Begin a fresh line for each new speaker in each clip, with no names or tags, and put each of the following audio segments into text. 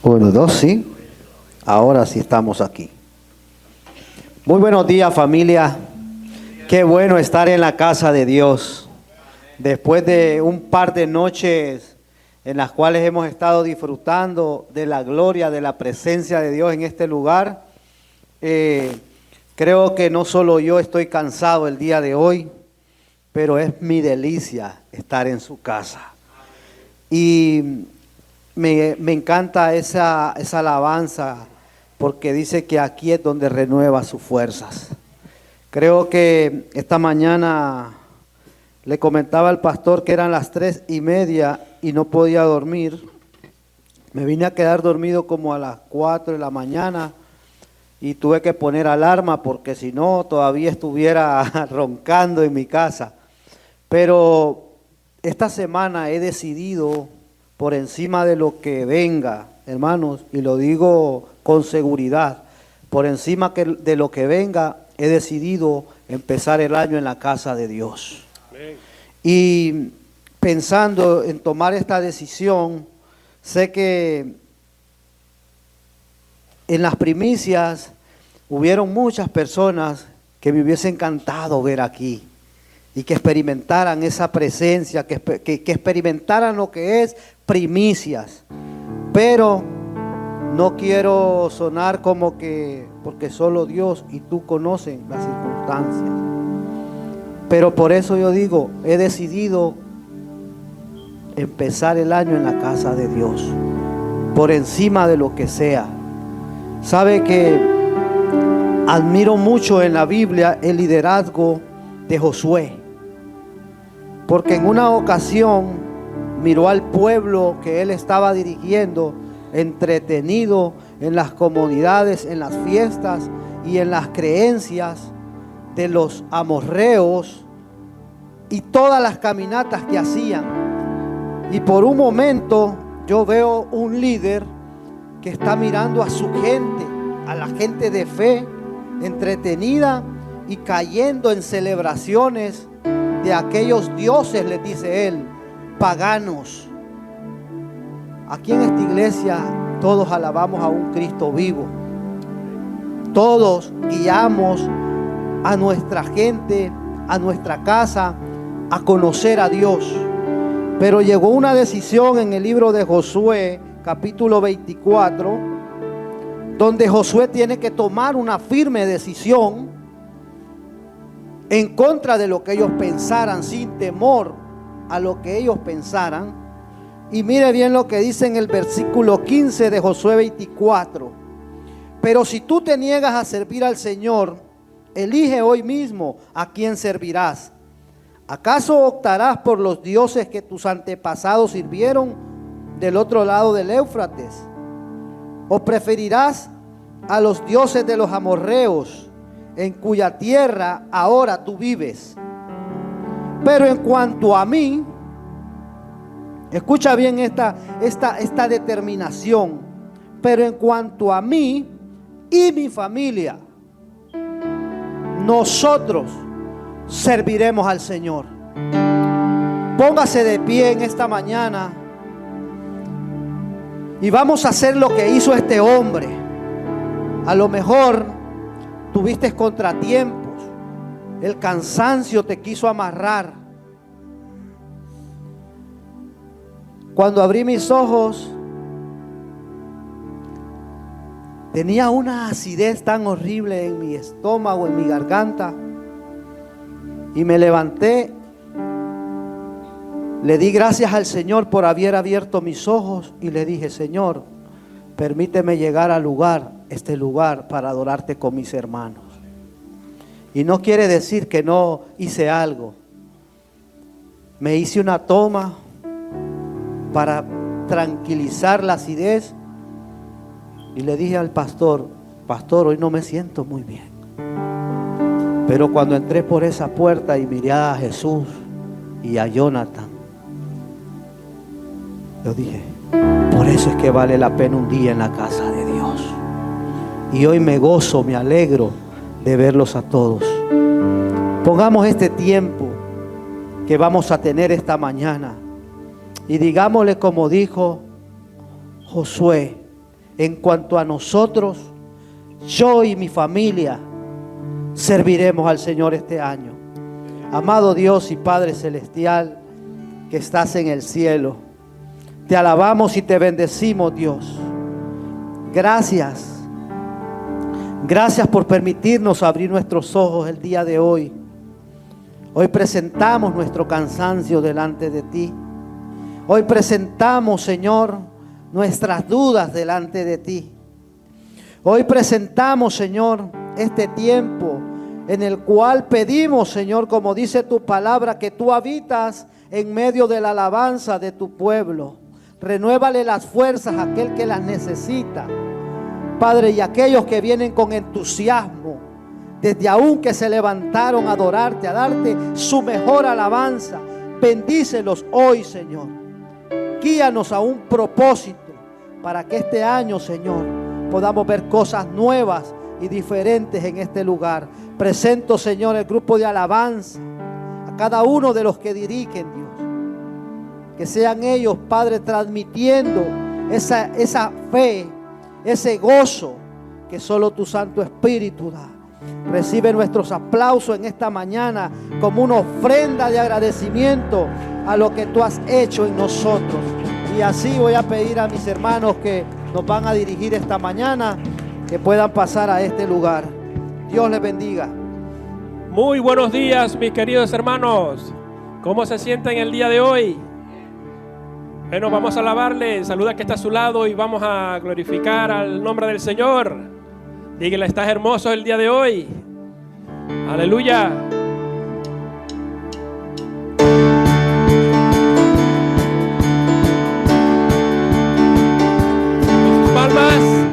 Uno, dos, sí. Ahora sí estamos aquí. Muy buenos días, familia. Qué bueno estar en la casa de Dios. Después de un par de noches en las cuales hemos estado disfrutando de la gloria, de la presencia de Dios en este lugar, creo que no solo yo estoy cansado el día de hoy, pero es mi delicia estar en su casa. Y me encanta esa alabanza, porque dice que aquí es donde renueva sus fuerzas. Creo que esta mañana le comentaba al pastor que eran las 3:30 y no podía dormir. Me vine a quedar dormido como a las 4 de la mañana y tuve que poner alarma porque si no todavía estuviera roncando en mi casa. Pero esta semana he decidido, por encima de lo que venga, hermanos, y lo digo con seguridad, por encima de lo que venga, he decidido empezar el año en la casa de Dios. Amén. Y pensando en tomar esta decisión, sé que en las primicias hubieron muchas personas que me hubiese encantado ver aquí y que experimentaran esa presencia, que experimentaran lo que es primicias. Pero no quiero sonar como que, porque solo Dios y tú conocen las circunstancias. Pero por eso yo digo, he decidido empezar el año en la casa de Dios, por encima de lo que sea. Sabe que admiro mucho en la Biblia el liderazgo de Josué, porque en una ocasión miró al pueblo que él estaba dirigiendo entretenido en las comunidades, en las fiestas y en las creencias de los amorreos y todas las caminatas que hacían. Y por un momento yo veo un líder que está mirando a su gente, a la gente de fe, entretenida y cayendo en celebraciones de aquellos dioses, les dice él, paganos. Aquí en esta iglesia todos alabamos a un Cristo vivo. Todos guiamos a nuestra gente, a nuestra casa, a conocer a Dios. Pero llegó una decisión en el libro de Josué, capítulo 24, donde Josué tiene que tomar una firme decisión en contra de lo que ellos pensaran, sin temor a lo que ellos pensaran. Y mire bien lo que dice en el versículo 15 de Josué 24. Pero si tú te niegas a servir al Señor, elige hoy mismo a quién servirás. ¿Acaso optarás por los dioses que tus antepasados sirvieron del otro lado del Éufrates? ¿O preferirás a los dioses de los amorreos, en cuya tierra ahora tú vives? Pero en cuanto a mí, escucha bien esta determinación. Pero en cuanto a mí y mi familia, nosotros serviremos al Señor. Póngase de pie en esta mañana y vamos a hacer lo que hizo este hombre. A lo mejor tuviste contratiempos, el cansancio te quiso amarrar. Cuando abrí mis ojos, tenía una acidez tan horrible en mi estómago, en mi garganta. Y me levanté, le di gracias al Señor por haber abierto mis ojos y le dije: Señor, permíteme llegar al este lugar para adorarte con mis hermanos. Y no quiere decir que no hice algo. Me hice una toma para tranquilizar la acidez y le dije al pastor: Pastor, hoy no me siento muy bien. Pero cuando entré por esa puerta y miré a Jesús y a Jonathan, yo dije: por eso es que vale la pena un día en la casa de Dios. Y hoy me gozo, me alegro de verlos a todos. Pongamos este tiempo que vamos a tener esta mañana y digámosle como dijo Josué: En cuanto a nosotros, yo y mi familia serviremos al Señor este año. Amado Dios y Padre Celestial, que estás en el cielo, te alabamos y te bendecimos, Dios. Gracias. Gracias por permitirnos abrir nuestros ojos el día de hoy. Hoy presentamos nuestro cansancio delante de ti. Hoy presentamos, Señor, nuestras dudas delante de ti. Hoy presentamos, Señor, este tiempo en el cual pedimos, Señor, como dice tu palabra, que tú habitas en medio de la alabanza de tu pueblo. Renuévale las fuerzas a aquel que las necesita, Padre, y aquellos que vienen con entusiasmo, desde aún que se levantaron a adorarte, a darte su mejor alabanza. Bendícelos hoy, Señor. Guíanos a un propósito para que este año, Señor, podamos ver cosas nuevas y diferentes en este lugar. Presento, Señor, el grupo de alabanza, a cada uno de los que dirigen, Dios. Que sean ellos, Padre, transmitiendo esa fe, ese gozo que solo tu Santo Espíritu da. Recibe nuestros aplausos en esta mañana como una ofrenda de agradecimiento a lo que tú has hecho en nosotros. Y así voy a pedir a mis hermanos que nos van a dirigir esta mañana, que puedan pasar a este lugar. Dios les bendiga.
Muy buenos días, mis queridos hermanos. ¿Cómo se sienten el día de hoy? Bueno, vamos a alabarle. Saluda al que está a su lado y vamos a glorificar al nombre del Señor. Dígale, estás hermoso el día de hoy. Aleluya. Sus palmas.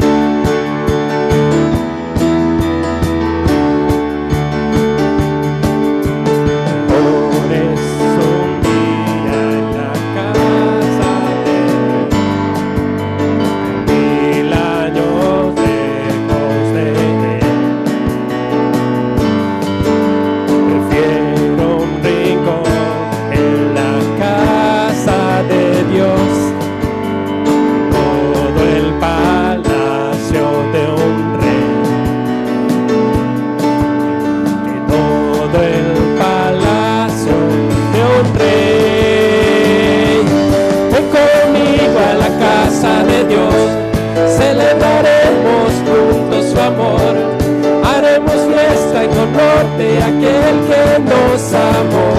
De aquel que nos amó.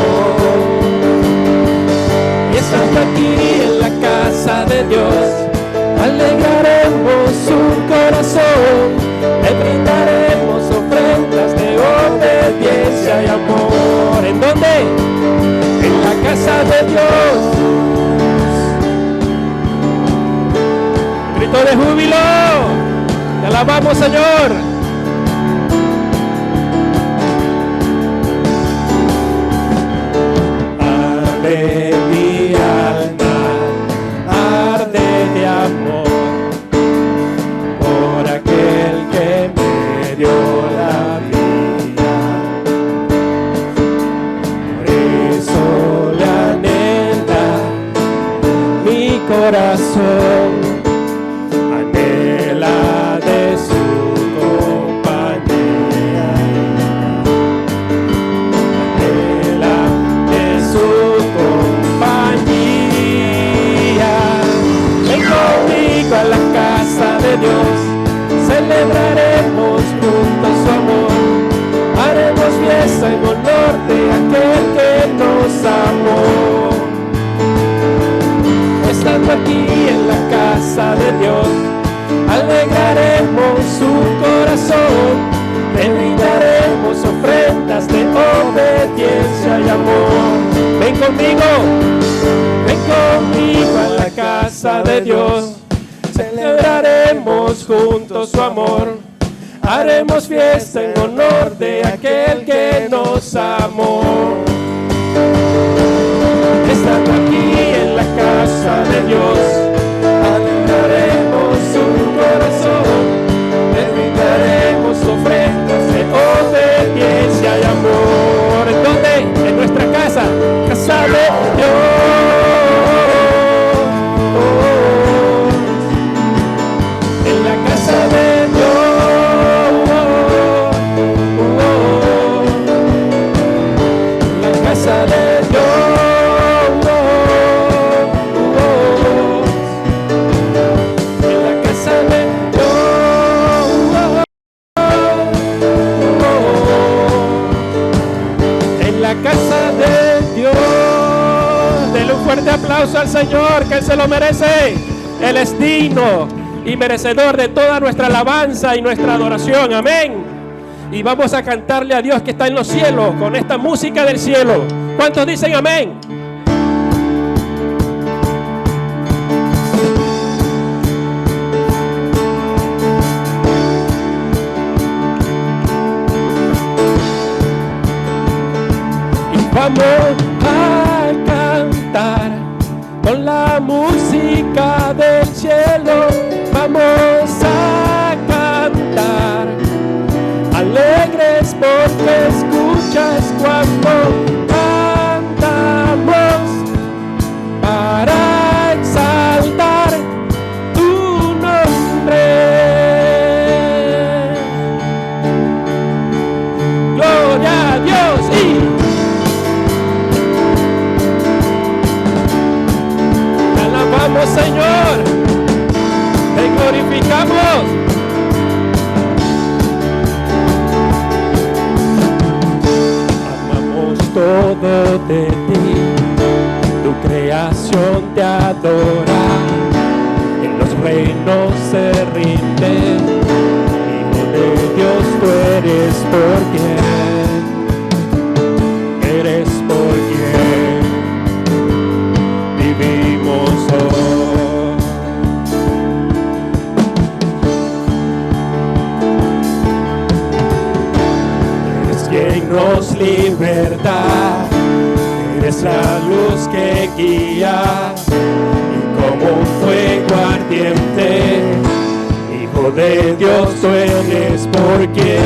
Y estando aquí en la casa de Dios, alegraremos su corazón, le brindaremos ofrendas de obediencia y amor. ¿En dónde? En la casa de Dios. Grito de júbilo. Te alabamos, Señor. Mi alma arde de amor por aquel que me dio la vida. Por eso le anhela mi corazón, anhela de su compañía. A la casa de Dios, celebraremos juntos su amor, haremos fiesta en honor de aquel que nos amó. Estando aquí en la casa de Dios, alegraremos su corazón, le brindaremos ofrendas de obediencia y amor. Ven conmigo a la casa de Dios. Celebraremos juntos su amor, haremos fiesta en honor de aquel que nos amó. Estando aquí en la casa de Dios, alegraremos su corazón, le brindaremos ofrendas de obediencia y amor. ¿En dónde? En nuestra casa, casa de Dios. aplauso al Señor, que Él se lo merece. Él es digno y merecedor de toda nuestra alabanza y nuestra adoración. Amén. Y vamos a cantarle a Dios que está en los cielos con esta música del cielo. ¿Cuántos dicen amén? Y vamos a cantar con la música del cielo. Vamos a cantar alegres porque escuchas cuando cantamos para exaltar tu nombre. Gloria a Dios y te alabamos, Señor, te glorificamos. Todo de ti, tu creación te adora, en los reinos se rinde. Hijo de Dios, tú eres por quien vivimos hoy. Eres quien nos liberta. Eres la luz que guía y como un fuego ardiente, Hijo de Dios, tú eres por quien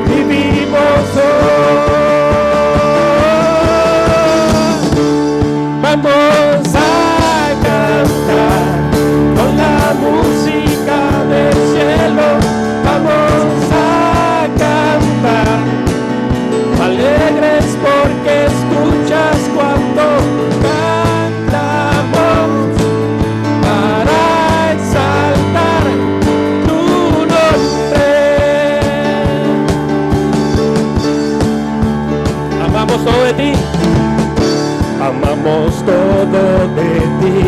vivimos hoy. Vamos a cantar con la música del cielo. Vamos a cantar alegres porque escuchas cuando cantamos para exaltar tu nombre. Amamos todo de ti, amamos todo de ti,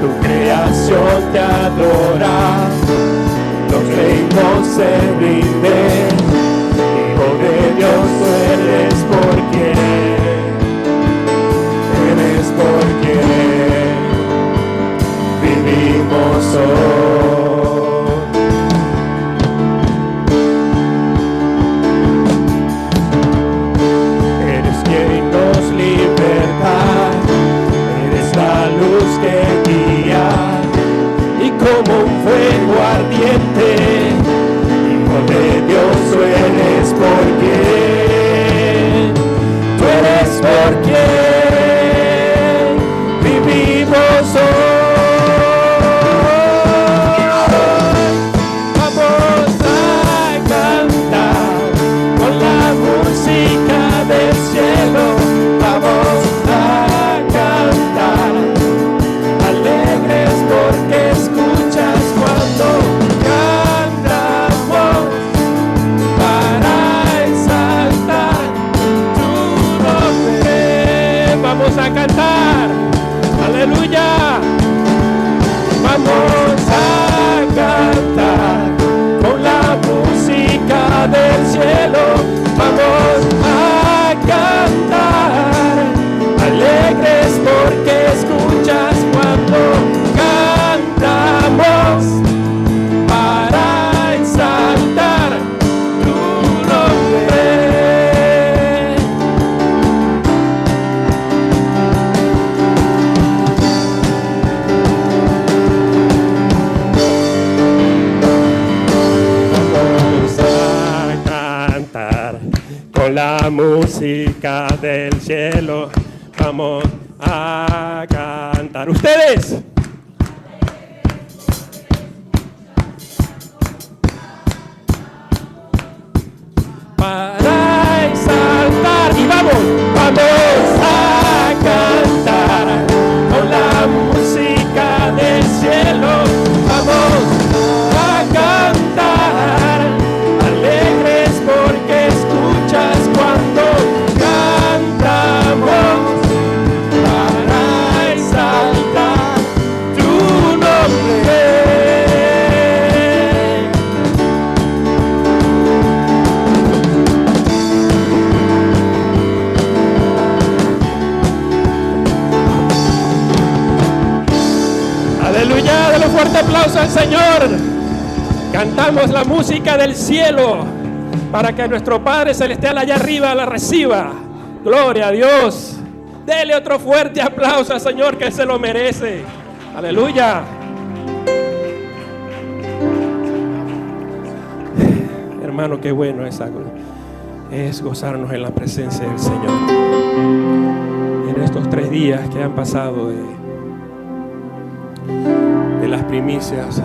tu creación te adora. Los reinos se rinden, Hijo de Dios, tú eres por quien vivimos hoy. Eres quien nos liberta, eres la luz que guía y como un fuego ardiente, Hijo de Dios, tú eres por quien vivimos hoy. Vamos a cantar con la música del cielo. Vamos a cantar alegres porque escuchas cuando cantamos para exaltar tu nombre. Vamos a cantar, aleluya. Vamos a cantar con la música del cielo. Vamos a cantar alegres porque escuchas cuando cantamos para exaltar tu nombre. Vamos a cantar con la música del cielo. Vamos a cantar. ¿Ustedes? Para exaltar. Y vamos a cantar con la música del cielo. Vamos a cantar alegres porque escuchas cuando un fuerte aplauso al Señor. Cantamos la música del cielo para que nuestro Padre Celestial allá arriba la reciba. Gloria a Dios. Dele otro fuerte aplauso al Señor, que se lo merece. Aleluya. Hermano, qué bueno es gozarnos en la presencia del Señor. En estos 3 días que han pasado de las primicias,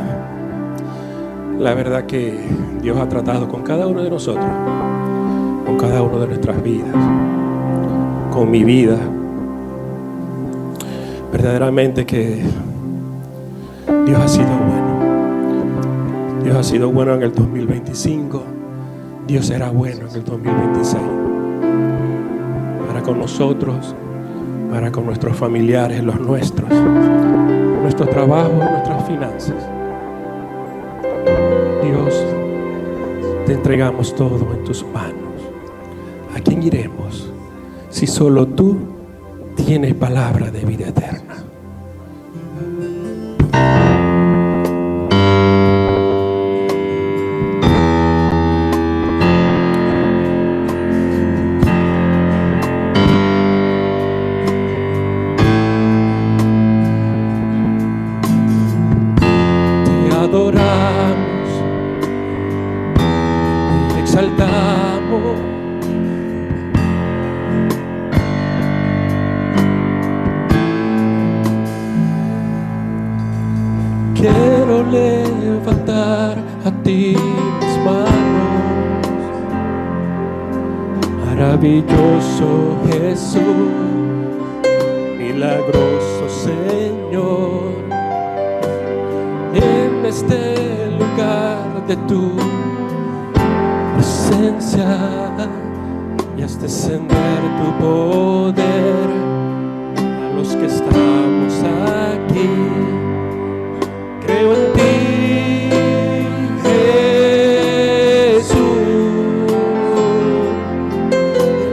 la verdad que Dios ha tratado con cada uno de nosotros, con cada uno de nuestras vidas, con mi vida. Verdaderamente que Dios ha sido bueno. Dios ha sido bueno en el 2025. Dios será bueno en el 2026. Para con nosotros, para con nuestros familiares, los nuestros, nuestros trabajos, nuestras finanzas. Dios, te entregamos todo en tus manos. ¿A quién iremos si solo tú tienes palabra de vida eterna? Te adoramos, te exaltamos. Quiero levantar a ti mis manos. Maravilloso Jesús, milagroso Señor. En este lugar de tu presencia y haz descender tu poder a los que estamos aquí. Creo en ti, Jesús,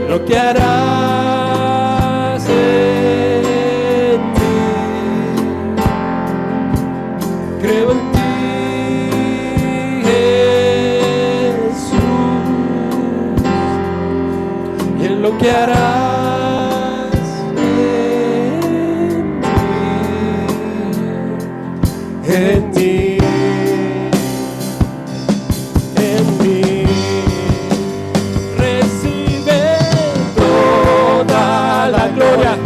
lo que harás en mí. Creo en ti, Jesús, y en lo que harás en mí, en mí. Recibe toda la gloria,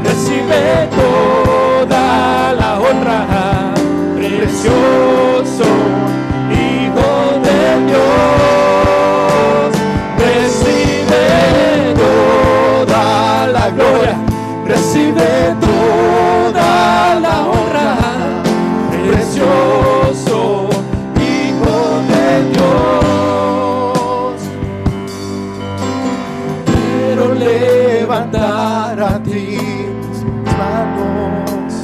recibe toda la honra, precioso Hijo de Dios. Recibe toda la gloria, recibe toda la honra, precioso Hijo de Dios. Quiero levantar a ti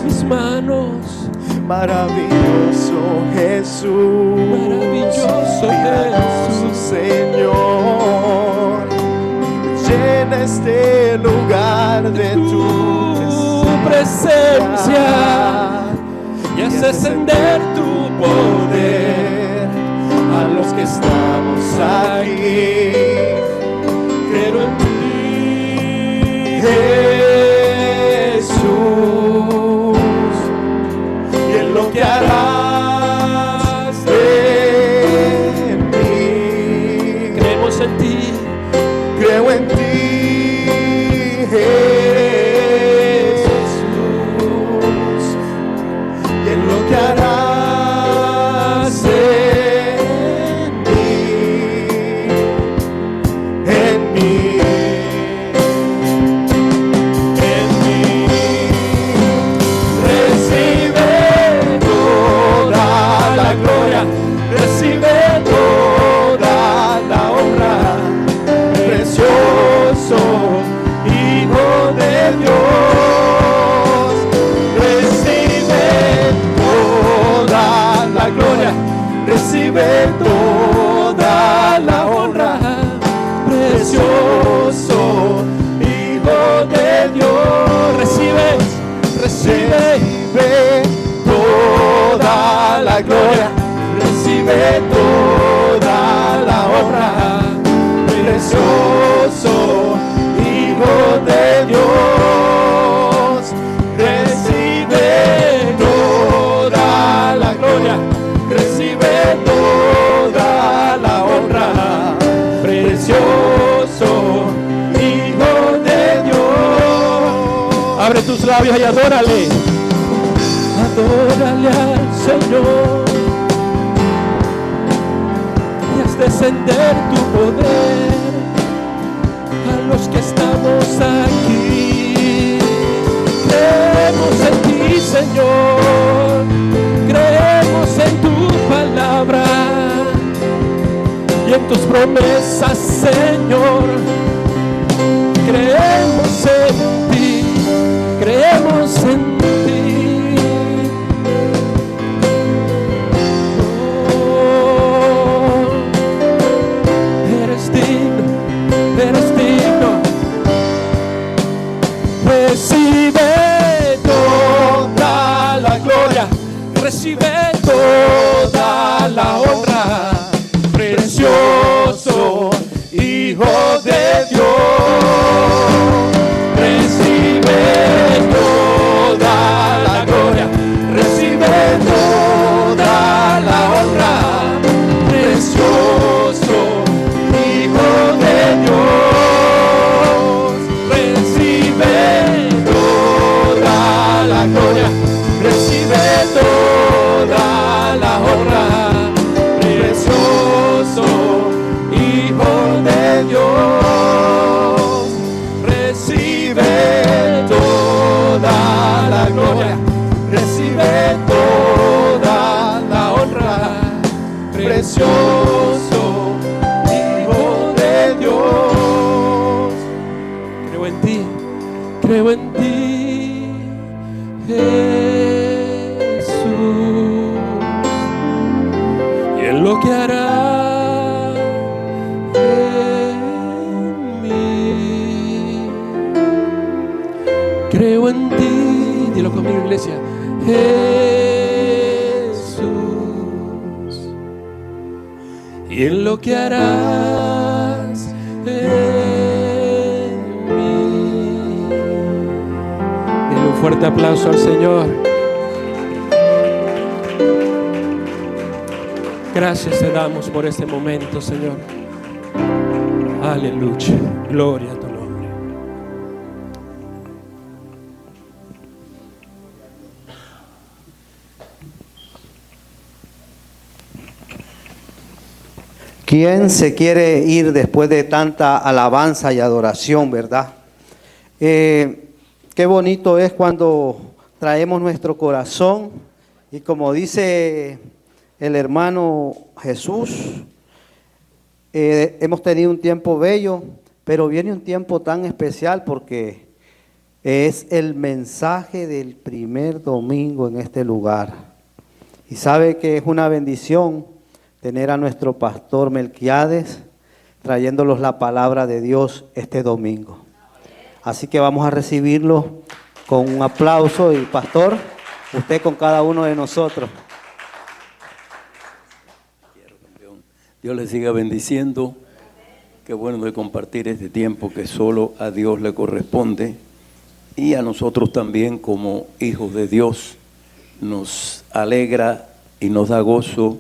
mis manos. Maravilloso Jesús, maravilloso Jesús, Señor. Llena este lugar de tu presencia y haz descender tu poder a los que estamos aquí. Creo en ti, Jesús, y en lo que harás en mí. Creemos en ti, creo en ti, que harás en mí, labios y adórale. Adórale al Señor y haz descender tu poder a los que estamos aquí. Creemos en ti, Señor, creemos en tu palabra y en tus promesas, Señor. Creemos en ti, creemos en ti. Oh, eres digno. Recibe toda la gloria, recibe toda la honra, precioso Hijo de Dios. Recibe toda la gloria, recibe toda la honra, precioso Hijo de Dios. Recibe toda la gloria, recibe toda la honra, precioso Hijo de Dios. Recibe toda la gloria, recibe toda la honra, precioso Hijo de Dios. Creo en ti, creo en ti, Jesús, y en lo que hará en mí. Creo en ti, dilo conmigo, iglesia. Jesús, y en lo que harás en mí. Dile un fuerte aplauso al Señor. Gracias te damos por este momento, Señor. Aleluya, gloria a tu nombre.
¿Quién se quiere ir después de tanta alabanza y adoración, verdad? Qué bonito es cuando traemos nuestro corazón y como dice el hermano Jesús, hemos tenido un tiempo bello, pero viene un tiempo tan especial porque es el mensaje del primer domingo en este lugar. Y sabe que es una bendición tener a nuestro pastor Melquiades trayéndolos la palabra de Dios este domingo. Así que vamos a recibirlo con un aplauso y pastor, usted con cada uno de nosotros.
Dios les siga bendiciendo. Qué bueno de compartir este tiempo que solo a Dios le corresponde y a nosotros también como hijos de Dios. Nos alegra y nos da gozo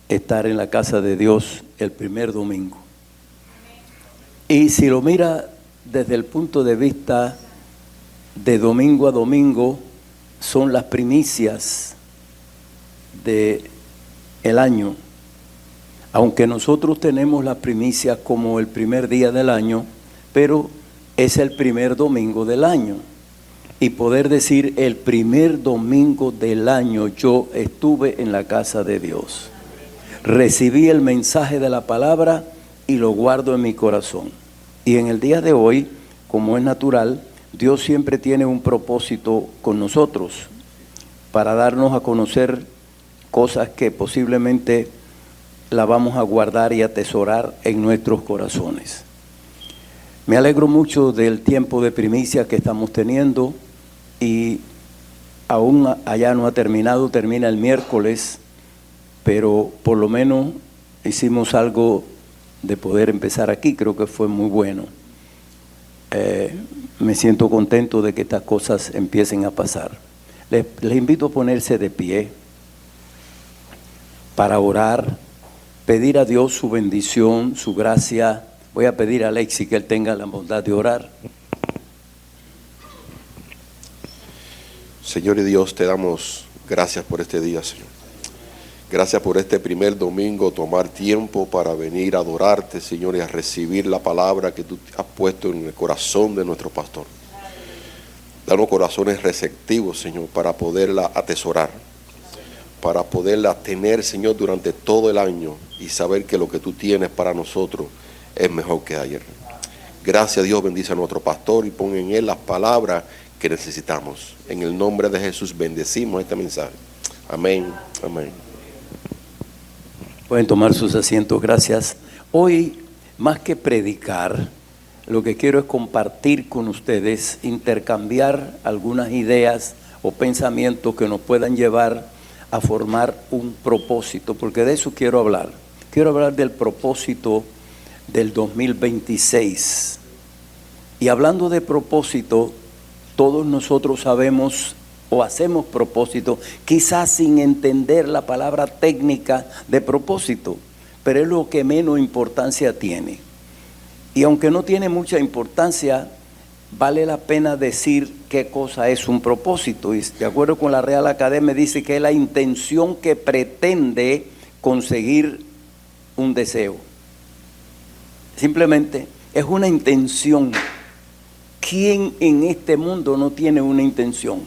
estar en la casa de Dios el primer domingo. Y si lo mira desde el punto de vista de domingo a domingo, son las primicias del año. Aunque nosotros tenemos las primicias como el primer día del año, pero es el primer domingo del año. Y poder decir el primer domingo del año yo estuve en la casa de Dios. Recibí el mensaje de la palabra y lo guardo en mi corazón. Y en el día de hoy, como es natural, Dios siempre tiene un propósito con nosotros para darnos a conocer cosas que posiblemente la vamos a guardar y atesorar en nuestros corazones. Me alegro mucho del tiempo de primicia que estamos teniendo y aún allá no ha terminado, termina el miércoles, pero por lo menos hicimos algo de poder empezar aquí, creo que fue muy bueno. Me siento contento de que estas cosas empiecen a pasar. Les invito a ponerse de pie para orar, pedir a Dios su bendición, su gracia. Voy a pedir a Alexi que él tenga la bondad de orar.
Señor y Dios, te damos gracias por este día, Señor. Gracias por este primer domingo, tomar tiempo para venir a adorarte, Señor, y a recibir la palabra que tú has puesto en el corazón de nuestro pastor. Danos corazones receptivos, Señor, para poderla atesorar, para poderla tener, Señor, durante todo el año y saber que lo que tú tienes para nosotros es mejor que ayer. Gracias, Dios, bendice a nuestro pastor y pon en él las palabras que necesitamos. En el nombre de Jesús bendecimos este mensaje. Amén, amén.
Pueden tomar sus asientos, gracias. Hoy, más que predicar, lo que quiero es compartir con ustedes, intercambiar algunas ideas o pensamientos que nos puedan llevar a formar un propósito, porque de eso quiero hablar. Quiero hablar del propósito del 2026. Y hablando de propósito, todos nosotros sabemos o hacemos propósito, quizás sin entender la palabra técnica de propósito, pero es lo que menos importancia tiene. Y aunque no tiene mucha importancia, vale la pena decir qué cosa es un propósito. Y de acuerdo con la Real Academia dice que es la intención que pretende conseguir un deseo. Simplemente es una intención. ¿Quién en este mundo no tiene una intención?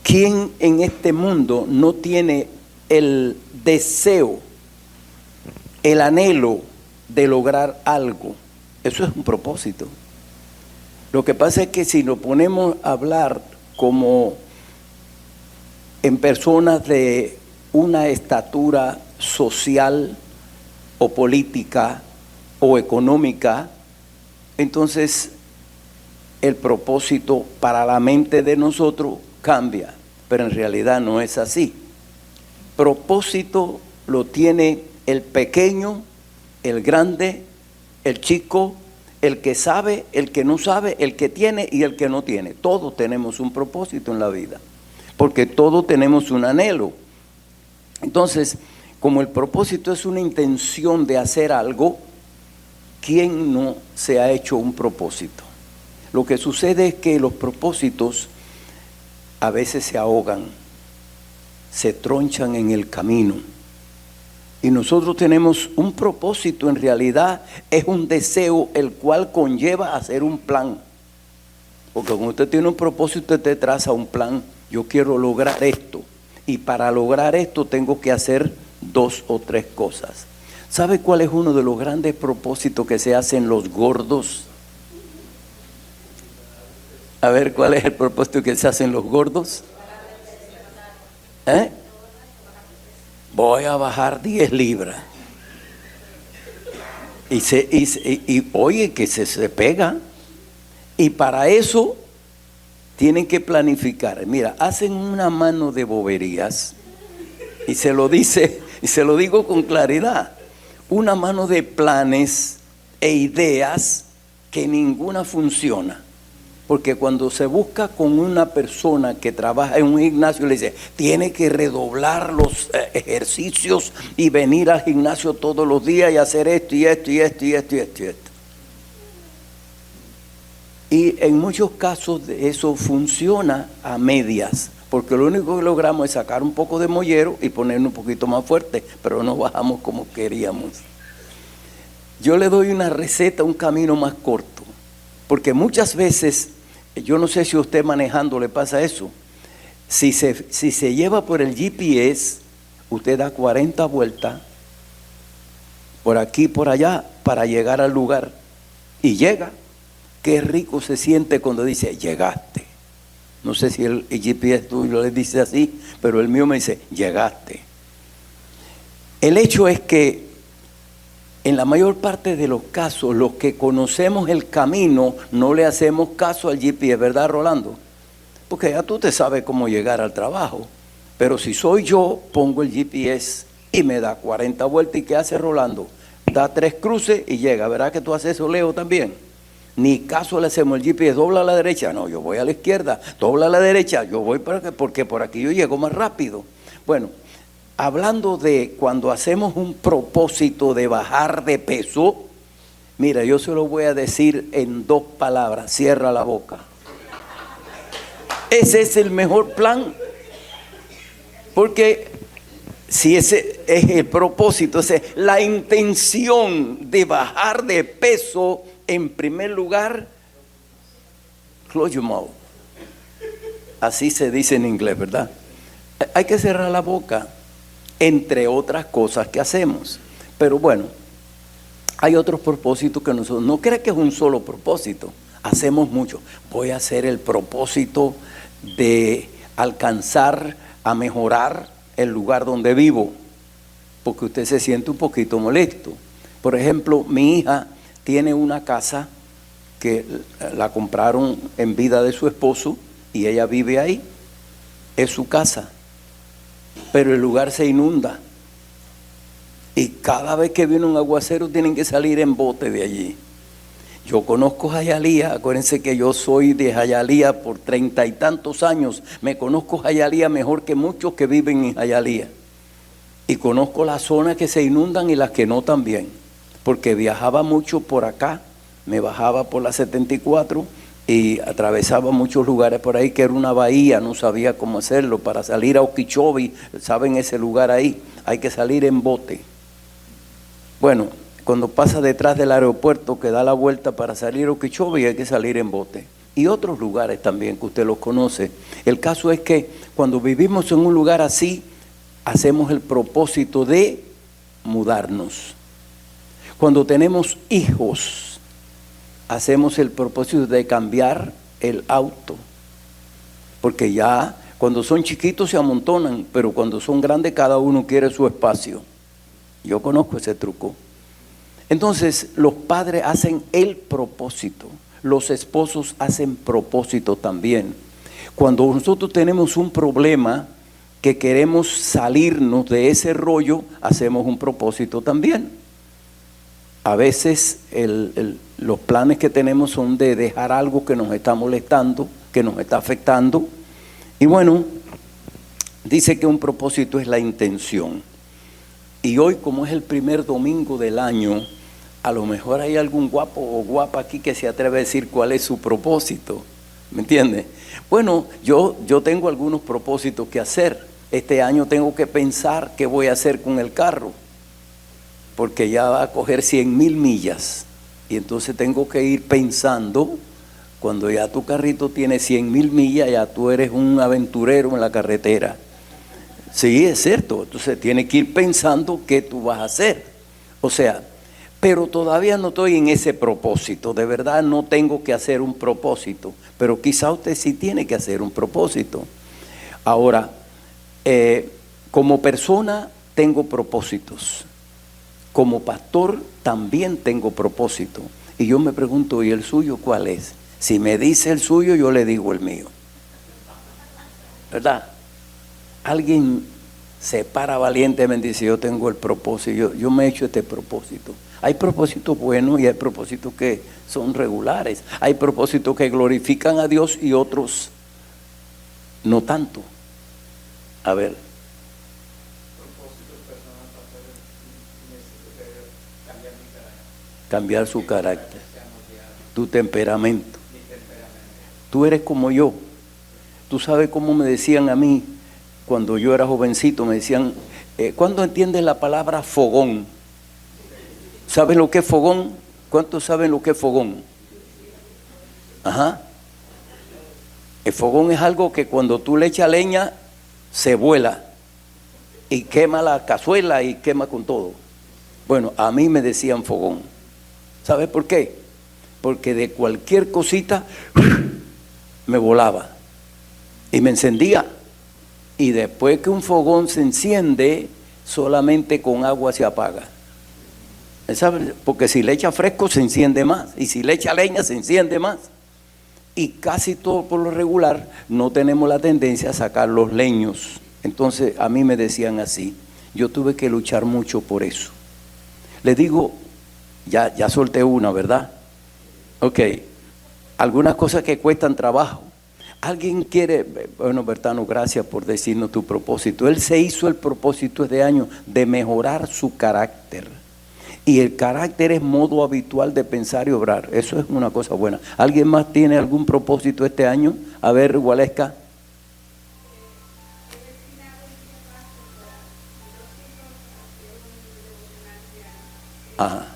¿Quién en este mundo no tiene el deseo, el anhelo de lograr algo? Eso es un propósito. Lo que pasa es que si nos ponemos a hablar como en personas de una estatura social o política o económica, entonces el propósito para la mente de nosotros cambia, pero en realidad no es así. Propósito lo tiene el pequeño, el grande, el chico, el que sabe, el que no sabe, el que tiene y el que no tiene. Todos tenemos un propósito en la vida, porque todos tenemos un anhelo. Entonces, como el propósito es una intención de hacer algo, ¿quién no se ha hecho un propósito? Lo que sucede es que los propósitos a veces se ahogan, se tronchan en el camino. Y nosotros tenemos un propósito, en realidad es un deseo el cual conlleva hacer un plan. Porque cuando usted tiene un propósito, usted traza un plan. Yo quiero lograr esto. Y para lograr esto tengo que hacer 2 o 3 cosas. ¿Sabe cuál es uno de los grandes propósitos que se hacen los gordos? A ver, ¿cuál es el propósito que se hacen los gordos? Voy a bajar 10 libras. Y oye, que se pega. Y para eso tienen que planificar. Mira, hacen una mano de boberías. Y se lo digo con claridad. Una mano de planes e ideas que ninguna funciona. Porque cuando se busca con una persona que trabaja en un gimnasio, le dice, tiene que redoblar los ejercicios y venir al gimnasio todos los días y hacer esto y esto y esto y esto y esto y esto. Y en muchos casos eso funciona a medias, porque lo único que logramos es sacar un poco de mollero y ponerlo un poquito más fuerte, pero no bajamos como queríamos. Yo le doy una receta, un camino más corto, porque muchas veces, yo no sé si a usted manejando le pasa eso, si se lleva por el GPS, usted da 40 vueltas, por aquí, por allá, para llegar al lugar, y llega. Qué rico se siente cuando dice, llegaste. No sé si el GPS tuyo le dice así, pero el mío me dice, llegaste. El hecho es que en la mayor parte de los casos, los que conocemos el camino, no le hacemos caso al GPS, ¿verdad, Rolando? Porque ya tú te sabes cómo llegar al trabajo. Pero si soy yo, pongo el GPS y me da 40 vueltas. ¿Y qué hace Rolando? Da 3 cruces y llega. ¿Verdad que tú haces eso, Leo, también? Ni caso le hacemos el GPS, dobla a la derecha. No, yo voy a la izquierda. Dobla a la derecha, yo voy porque por aquí yo llego más rápido. Bueno, hablando de cuando hacemos un propósito de bajar de peso, mira, yo se lo voy a decir en 2 palabras, cierra la boca. Ese es el mejor plan. Porque si ese es el propósito, la intención de bajar de peso, en primer lugar, close your mouth. Así se dice en inglés, ¿verdad? Hay que cerrar la boca, entre otras cosas que hacemos. Pero bueno, hay otros propósitos que nosotros, no crean que es un solo propósito, hacemos mucho. Voy a hacer el propósito de alcanzar a mejorar el lugar donde vivo, porque usted se siente un poquito molesto. Por ejemplo, mi hija tiene una casa que la compraron en vida de su esposo y ella vive ahí, es su casa, pero el lugar se inunda y cada vez que viene un aguacero tienen que salir en bote de allí. Yo conozco Hialeah, acuérdense que yo soy de Hialeah por 30 y tantos años, me conozco Hialeah mejor que muchos que viven en Hialeah, y conozco las zonas que se inundan y las que no también, porque viajaba mucho por acá, me bajaba por la 74 y atravesaba muchos lugares por ahí que era una bahía, no sabía cómo hacerlo. Para salir a Okeechobee, ¿saben ese lugar ahí? Hay que salir en bote. Bueno, cuando pasa detrás del aeropuerto que da la vuelta para salir a Okeechobee hay que salir en bote. Y otros lugares también que usted los conoce. El caso es que cuando vivimos en un lugar así, hacemos el propósito de mudarnos. Cuando tenemos hijos, hacemos el propósito de cambiar el auto. Porque ya cuando son chiquitos se amontonan, pero cuando son grandes cada uno quiere su espacio. Yo conozco ese truco. Entonces los padres hacen el propósito, los esposos hacen propósito también. Cuando nosotros tenemos un problema que queremos salirnos de ese rollo, hacemos un propósito también. A veces los planes que tenemos son de dejar algo que nos está molestando, que nos está afectando. Y bueno, dice que un propósito es la intención. Y hoy, como es el primer domingo del año, a lo mejor hay algún guapo o guapa aquí que se atreve a decir cuál es su propósito. ¿Me entiende? Bueno, yo tengo algunos propósitos que hacer. Este año tengo que pensar qué voy a hacer con el carro, porque ya va a coger 100,000 millas. Y entonces tengo que ir pensando, cuando ya tu carrito tiene 100,000 millas, ya tú eres un aventurero en la carretera. Sí, es cierto. Entonces tienes que ir pensando qué tú vas a hacer. O sea, pero todavía no estoy en ese propósito. De verdad no tengo que hacer un propósito. Pero quizá usted sí tiene que hacer un propósito. Ahora, como persona tengo propósitos. Como pastor también tengo propósito. Y yo me pregunto, ¿y el suyo cuál es? Si me dice el suyo, yo le digo el mío. ¿Verdad? Alguien se para valientemente y dice, yo tengo el propósito, yo me he hecho este propósito. Hay propósitos buenos y hay propósitos que son regulares. Hay propósitos que glorifican a Dios y otros no tanto. A ver. Cambiar su carácter, tu temperamento. Tú eres como yo. Tú sabes cómo me decían a mí cuando yo era jovencito, me decían, ¿cuándo entiendes la palabra fogón? ¿Sabes lo que es fogón? ¿Cuántos saben lo que es fogón? Ajá. El fogón es algo que cuando tú le echas leña, se vuela y quema la cazuela y quema con todo. Bueno, a mí me decían fogón. ¿Sabes por qué? Porque de cualquier cosita me volaba y me encendía. Y después que un fogón se enciende, solamente con agua se apaga. ¿Sabes? Porque si le echa fresco se enciende más, y si le echa leña se enciende más. Y casi todo por lo regular no tenemos la tendencia a sacar los leños. Entonces a mí me decían así. Yo tuve que luchar mucho por eso. Les digo, ya solté una, ¿verdad? Ok, algunas cosas que cuestan trabajo. Alguien quiere, bueno, Bertano, gracias por decirnos tu propósito. Él se hizo el propósito este año de mejorar su carácter. Y el carácter es modo habitual de pensar y obrar. Eso es una cosa buena. ¿Alguien más tiene algún propósito este año? A ver, Gualesca. Ajá.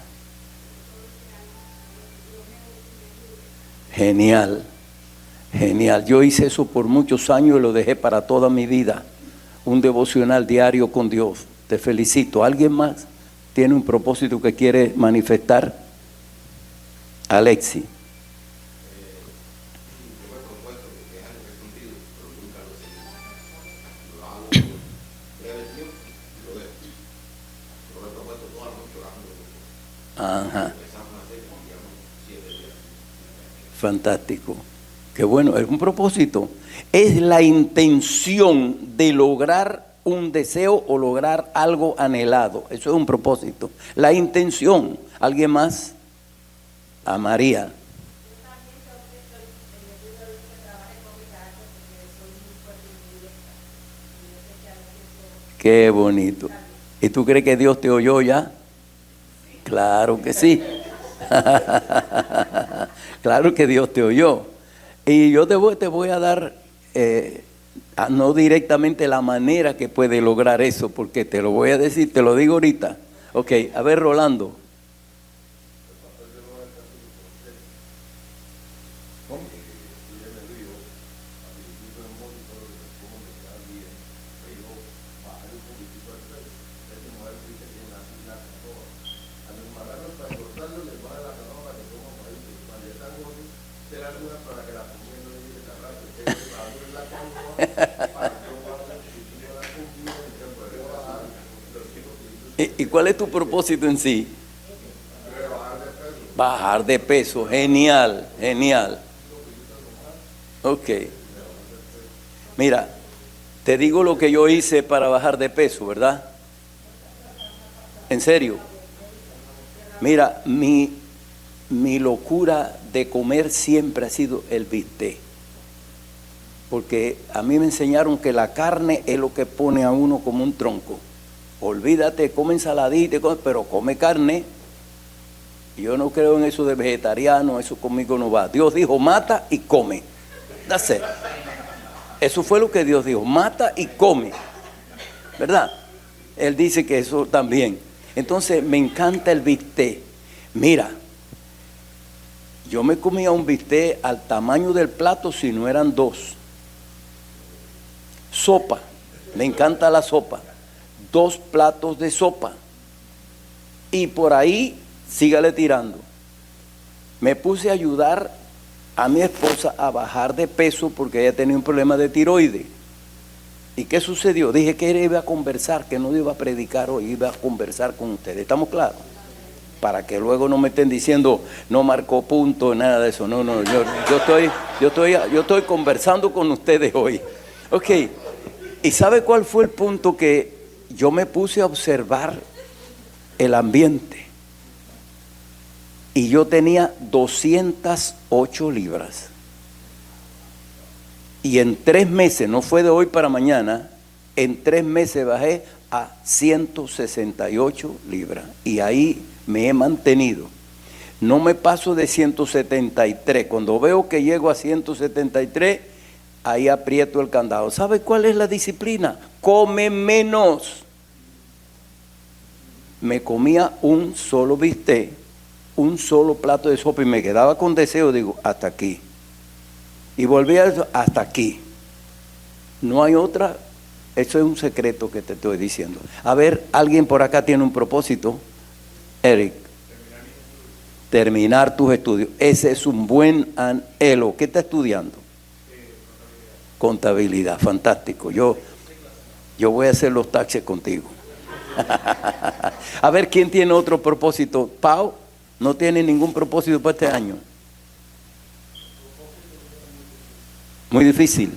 Genial, genial. Yo hice eso por muchos años y lo dejé para toda mi vida. Un devocional diario con Dios. Te felicito. ¿Alguien más tiene un propósito que quiere manifestar? Alexi. Ajá. Fantástico. Qué bueno, es un propósito. Es la intención de lograr un deseo o lograr algo anhelado. Eso es un propósito. La intención. ¿Alguien más? A María. Qué bonito. ¿Y tú crees que Dios te oyó ya? Claro que sí. Claro que Dios te oyó. Y yo te voy a dar, no directamente la manera que puede lograr eso, porque te lo voy a decir, te lo digo ahorita. Ok, a ver, Rolando. ¿Y cuál es tu propósito en sí? Bajar de peso. Genial, genial. Ok. Mira, te digo lo que yo hice para bajar de peso, ¿verdad? En serio. Mira, mi locura de comer siempre ha sido el bistec. Porque a mí me enseñaron que la carne es lo que pone a uno como un tronco. Olvídate, come ensaladita, pero come carne. Yo no creo en eso de vegetariano, eso conmigo no va. Dios dijo, mata y come. That's it. Eso fue lo que Dios dijo, mata y come. ¿Verdad? Él dice que eso también. Entonces me encanta el bistec. Mira, yo me comía un bistec al tamaño del plato si no eran dos. Sopa, me encanta la sopa. 2 platos de sopa. Y por ahí, sígale tirando. Me puse a ayudar a mi esposa a bajar de peso porque ella tenía un problema de tiroides. ¿Y qué sucedió? Dije que iba a conversar, que no iba a predicar hoy, iba a conversar con ustedes. ¿Estamos claros? Para que luego no me estén diciendo, no marcó punto, nada de eso. No, yo estoy conversando con ustedes hoy. Ok, ¿y sabe cuál fue el punto? Que yo me puse a observar el ambiente. Y yo tenía 208 libras. Y en 3 meses, no fue de hoy para mañana, en 3 meses bajé a 168 libras. Y ahí me he mantenido. No me paso de 173. Cuando veo que llego a 173, ahí aprieto el candado. ¿Sabe cuál es la disciplina? Come menos. Me comía un solo bistec, un solo plato de sopa y me quedaba con deseo, digo, hasta aquí. Y volvía hasta aquí. No hay otra, eso es un secreto que te estoy diciendo. A ver, alguien por acá tiene un propósito. Eric, terminar tus estudios. Ese es un buen anhelo. ¿Qué está estudiando? Contabilidad, fantástico. Yo voy a hacer los taxes contigo. A ver, ¿quién tiene otro propósito? Pau, ¿no tiene ningún propósito para este año? Muy difícil.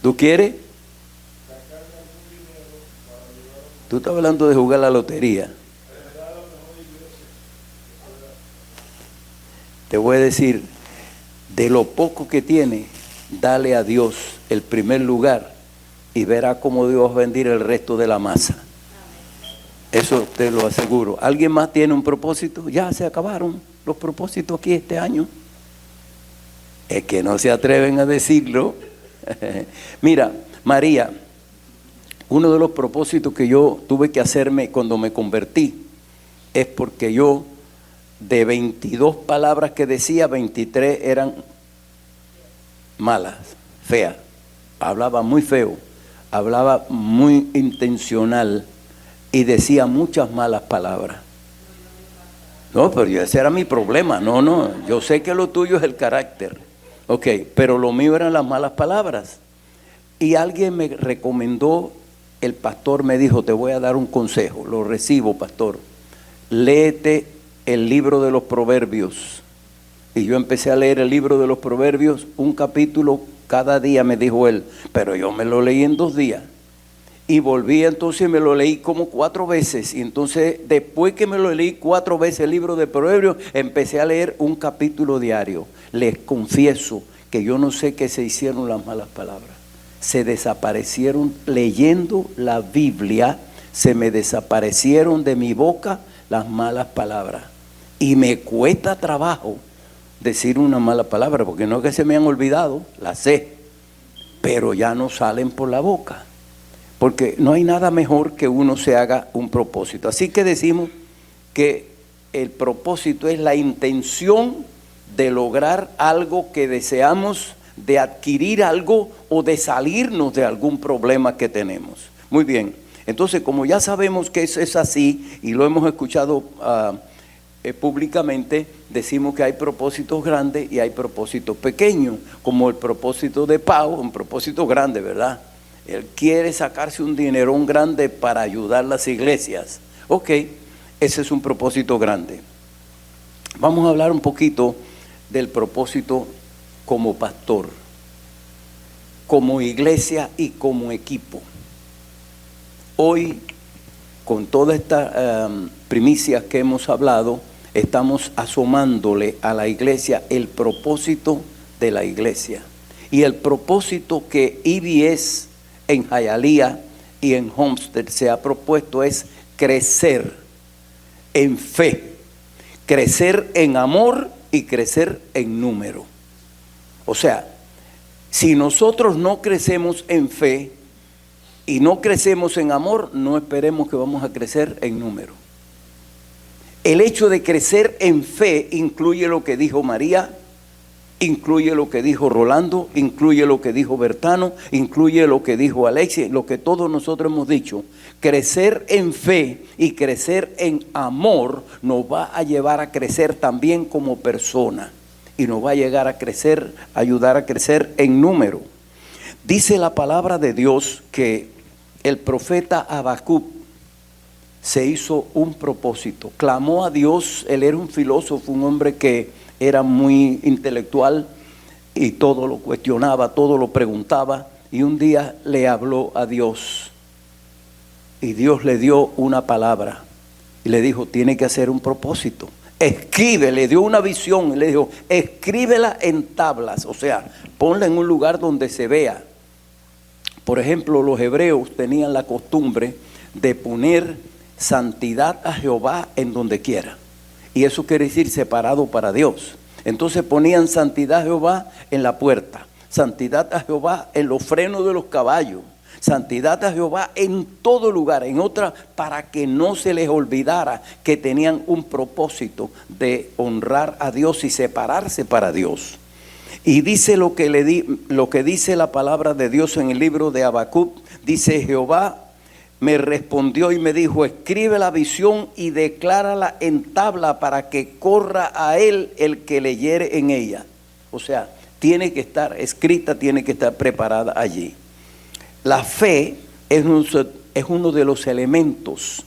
¿Tú quieres? Tú estás hablando de jugar la lotería. Te voy a decir, de lo poco que tiene, dale a Dios el primer lugar y verá cómo Dios va a bendir el resto de la masa. Eso te lo aseguro. ¿Alguien más tiene un propósito? Ya se acabaron los propósitos aquí este año. Es que no se atreven a decirlo. Mira, María, Uno de los propósitos que yo tuve que hacerme cuando me convertí es porque yo, de 22 palabras que decía, 23 eran malas, feas. Hablaba muy feo, hablaba muy intencional y decía muchas malas palabras. No, pero ese era mi problema. No, yo sé que lo tuyo es el carácter. Ok, pero lo mío eran las malas palabras. Y alguien me recomendó, el pastor me dijo, te voy a dar un consejo, lo recibo, pastor. Léete el libro de los Proverbios. Y yo empecé a leer el libro de los Proverbios, un capítulo cada día, me dijo él, pero yo me lo leí en 2 días. Y volví entonces y me lo leí como 4 veces. Y entonces, después que me lo leí 4 veces el libro de Proverbios, empecé a leer un capítulo diario. Les confieso que yo no sé qué se hicieron las malas palabras. Se desaparecieron leyendo la Biblia, se me desaparecieron de mi boca las malas palabras. Y me cuesta trabajo decir una mala palabra, porque no es que se me han olvidado, las sé, pero ya no salen por la boca. Porque no hay nada mejor que uno se haga un propósito. Así que decimos que el propósito es la intención de lograr algo que deseamos, de adquirir algo o de salirnos de algún problema que tenemos. Muy bien, entonces como ya sabemos que eso es así y lo hemos escuchado públicamente, decimos que hay propósitos grandes y hay propósitos pequeños, como el propósito de Pau, un propósito grande, ¿verdad? Él quiere sacarse un dinerón grande para ayudar a las iglesias. Ok, ese es un propósito grande. Vamos a hablar un poquito del propósito como pastor, como iglesia y como equipo. Hoy, con todas estas primicias que hemos hablado, estamos asomándole a la iglesia el propósito de la iglesia. Y el propósito que EBS en Hialeah y en Homestead se ha propuesto es crecer en fe, crecer en amor y crecer en número. O sea, si nosotros no crecemos en fe y no crecemos en amor, no esperemos que vamos a crecer en número. El hecho de crecer en fe incluye lo que dijo María, incluye lo que dijo Rolando, incluye lo que dijo Bertano, incluye lo que dijo Alexis, lo que todos nosotros hemos dicho. Crecer en fe y crecer en amor nos va a llevar a crecer también como persona y nos va a llegar a crecer, ayudar a crecer en número. Dice la palabra de Dios que el profeta Habacuc se hizo un propósito, clamó a Dios. Él era un filósofo, un hombre que era muy intelectual y todo lo cuestionaba, todo lo preguntaba, y un día le habló a Dios y Dios le dio una palabra y le dijo, tiene que hacer un propósito, escribe, le dio una visión y le dijo, escríbela en tablas, o sea, ponla en un lugar donde se vea. Por ejemplo, los hebreos tenían la costumbre de poner santidad a Jehová en donde quiera. Y eso quiere decir separado para Dios. Entonces ponían santidad a Jehová en la puerta, santidad a Jehová en los frenos de los caballos, santidad a Jehová en todo lugar, en otra, para que no se les olvidara que tenían un propósito de honrar a Dios y separarse para Dios. Y dice lo que dice la palabra de Dios en el libro de Habacuc. Dice, Jehová me respondió y me dijo, escribe la visión y declárala en tabla para que corra a él el que leyere en ella. O sea, tiene que estar escrita, tiene que estar preparada allí. La fe es uno de los elementos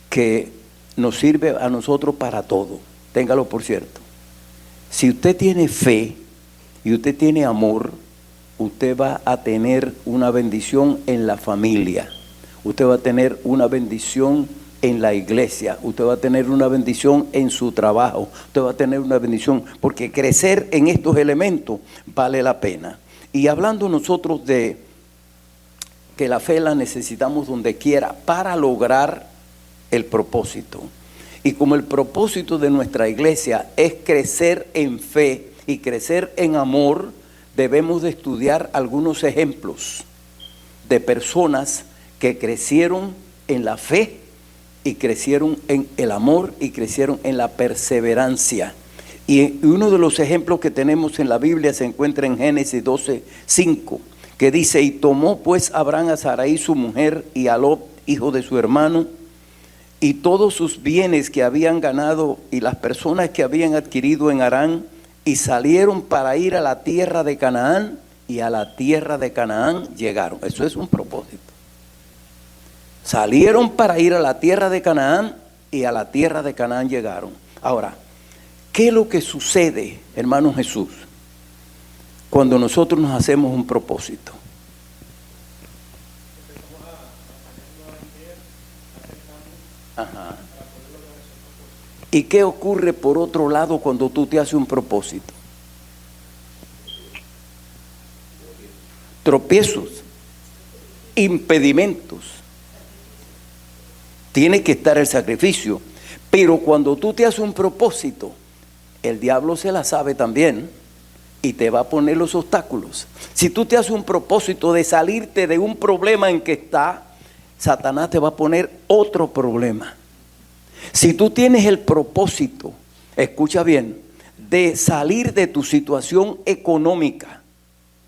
que nos sirve a nosotros para todo. Téngalo por cierto. Si usted tiene fe y usted tiene amor, usted va a tener una bendición en la familia. Usted va a tener una bendición en la iglesia, usted va a tener una bendición en su trabajo, usted va a tener una bendición, porque crecer en estos elementos vale la pena. Y hablando nosotros de que la fe la necesitamos donde quiera para lograr el propósito. Y como el propósito de nuestra iglesia es crecer en fe y crecer en amor, debemos de estudiar algunos ejemplos de personas que crecieron en la fe y crecieron en el amor y crecieron en la perseverancia. Y uno de los ejemplos que tenemos en la Biblia se encuentra en Génesis 12:5, que dice: y tomó pues Abraham a Sarai su mujer y a Lot, hijo de su hermano, y todos sus bienes que habían ganado y las personas que habían adquirido en Harán, y salieron para ir a la tierra de Canaán, y a la tierra de Canaán llegaron. Eso es un propósito. Salieron para ir a la tierra de Canaán, y a la tierra de Canaán llegaron. Ahora, ¿qué es lo que sucede, hermano Jesús, cuando nosotros nos hacemos un propósito? Ajá. ¿Y qué ocurre por otro lado cuando tú te haces un propósito? Tropiezos, impedimentos. Tiene que estar el sacrificio. Pero cuando tú te haces un propósito, el diablo se la sabe también y te va a poner los obstáculos. Si tú te haces un propósito de salirte de un problema en que está, Satanás te va a poner otro problema. Si tú tienes el propósito, escucha bien, de salir de tu situación económica,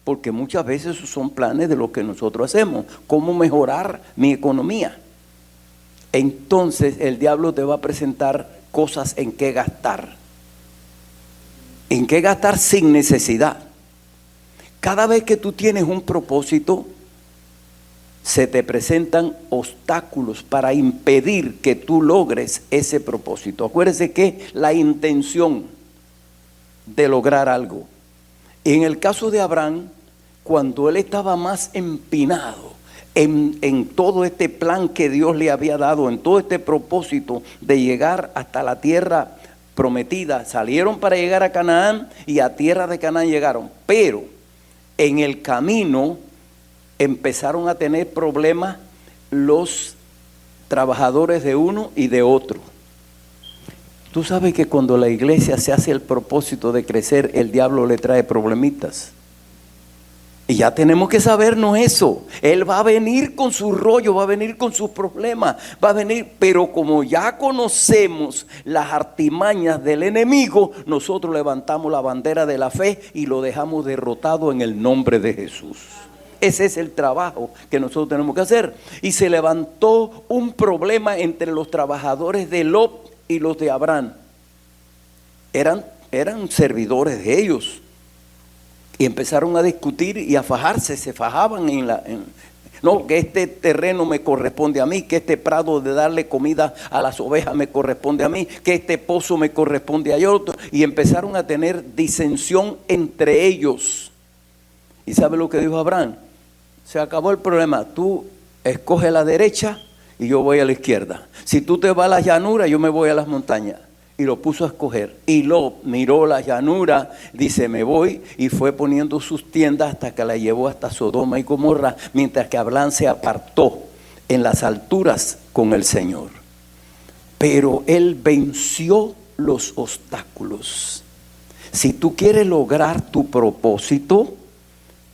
porque muchas veces esos son planes de lo que nosotros hacemos, cómo mejorar mi economía. Entonces el diablo te va a presentar cosas en que gastar. En qué gastar sin necesidad. Cada vez que tú tienes un propósito, se te presentan obstáculos para impedir que tú logres ese propósito. Acuérdese que la intención de lograr algo. En el caso de Abraham, cuando él estaba más empinado en todo este plan que Dios le había dado, en todo este propósito de llegar hasta la tierra prometida, salieron para llegar a Canaán y a tierra de Canaán llegaron, pero en el camino empezaron a tener problemas los trabajadores de uno y de otro. Tú sabes que cuando la iglesia se hace el propósito de crecer, el diablo le trae problemitas. Y ya tenemos que sabernos eso. Él va a venir con su rollo, va a venir con sus problemas, va a venir, pero como ya conocemos las artimañas del enemigo, nosotros levantamos la bandera de la fe y lo dejamos derrotado en el nombre de Jesús. Ese es el trabajo que nosotros tenemos que hacer. Y se levantó un problema entre los trabajadores de Lot y los de Abraham. Eran servidores de ellos. Y empezaron a discutir y a fajarse, se fajaban no, que este terreno me corresponde a mí, que este prado de darle comida a las ovejas me corresponde a mí, que este pozo me corresponde a otro. Y empezaron a tener disensión entre ellos. ¿Y sabe lo que dijo Abraham? Se acabó el problema, tú escoge la derecha y yo voy a la izquierda. Si tú te vas a la llanura, yo me voy a las montañas. Y lo puso a escoger. Y Lot miró la llanura, dice, me voy, y fue poniendo sus tiendas hasta que la llevó hasta Sodoma y Gomorra, mientras que Abraham se apartó en las alturas con el Señor. Pero él venció los obstáculos. Si tú quieres lograr tu propósito,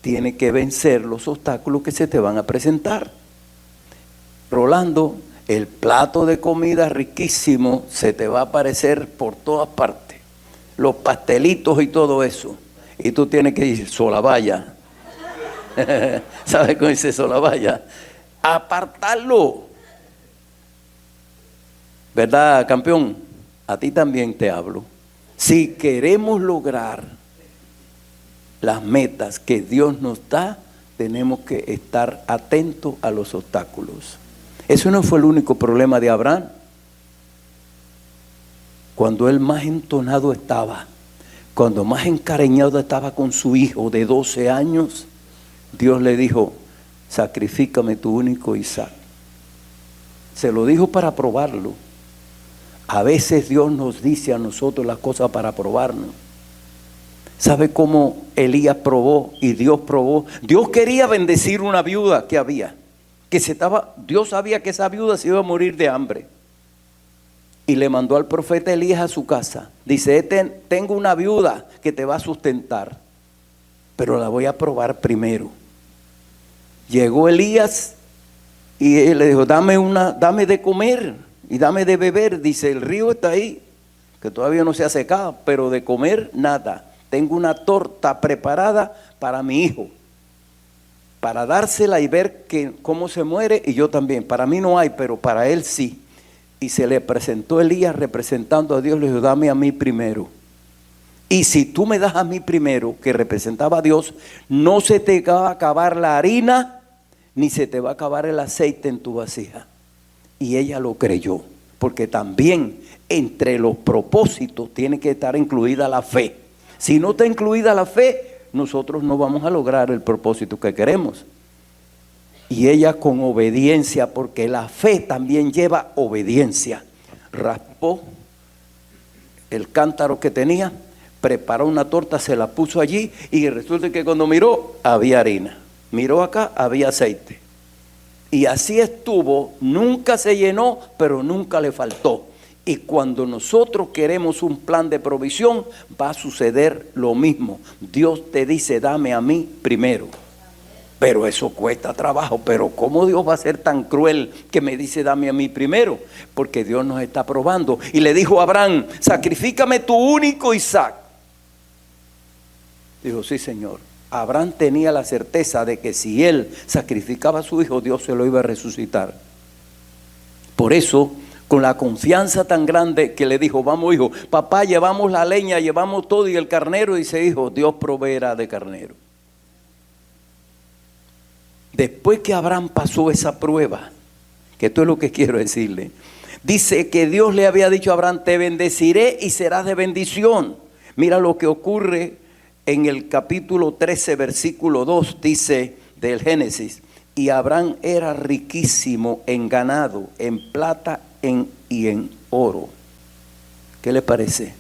tienes que vencer los obstáculos que se te van a presentar. Rolando, el plato de comida riquísimo se te va a aparecer por todas partes. Los pastelitos y todo eso. Y tú tienes que ir solavaya. ¿Sabes cómo dice solavaya? Apartarlo. ¿Verdad, campeón? A ti también te hablo. Si queremos lograr las metas que Dios nos da, tenemos que estar atentos a los obstáculos. Eso no fue el único problema de Abraham. Cuando él más entonado estaba, cuando más encariñado estaba con su hijo de 12 años, Dios le dijo, sacrifícame tu único Isaac. Se lo dijo para probarlo. A veces Dios nos dice a nosotros las cosas para probarnos. ¿Sabe cómo Elías probó y Dios probó? Dios quería bendecir una viuda que había. Dios sabía que esa viuda se iba a morir de hambre. Y le mandó al profeta Elías a su casa. Dice, tengo una viuda que te va a sustentar, pero la voy a probar primero. Llegó Elías Y él le dijo, dame de comer y dame de beber. Dice, el río está ahí, que todavía no se ha secado, pero de comer nada. Tengo una torta preparada para mi hijo, para dársela y ver cómo se muere, y yo también. Para mí no hay, pero para él sí. Y se le presentó Elías representando a Dios, le dijo, dame a mí primero. Y si tú me das a mí primero, que representaba a Dios, no se te va a acabar la harina, ni se te va a acabar el aceite en tu vasija. Y ella lo creyó, porque también entre los propósitos tiene que estar incluida la fe. Si no está incluida la fe, nosotros no vamos a lograr el propósito que queremos. Y ella con obediencia, porque la fe también lleva obediencia, raspó el cántaro que tenía, preparó una torta, se la puso allí, y resulta que cuando miró, había harina. Miró acá, había aceite. Y así estuvo, nunca se llenó, pero nunca le faltó. Y cuando nosotros queremos un plan de provisión, va a suceder lo mismo. Dios te dice, dame a mí primero. Pero eso cuesta trabajo. Pero ¿cómo Dios va a ser tan cruel que me dice, dame a mí primero? Porque Dios nos está probando. Y le dijo a Abraham, sacrifícame tu único Isaac. Dijo, sí, Señor. Abraham tenía la certeza de que si él sacrificaba a su hijo, Dios se lo iba a resucitar. Por eso, con la confianza tan grande que le dijo, vamos hijo, papá, llevamos la leña, llevamos todo y el carnero, dice, hijo, Dios proveerá de carnero. Después que Abraham pasó esa prueba, que esto es lo que quiero decirle, dice que Dios le había dicho a Abraham, te bendeciré y serás de bendición. Mira lo que ocurre en el capítulo 13, versículo 2, dice del Génesis, y Abraham era riquísimo en ganado, en plata y en oro. ¿Qué le parece?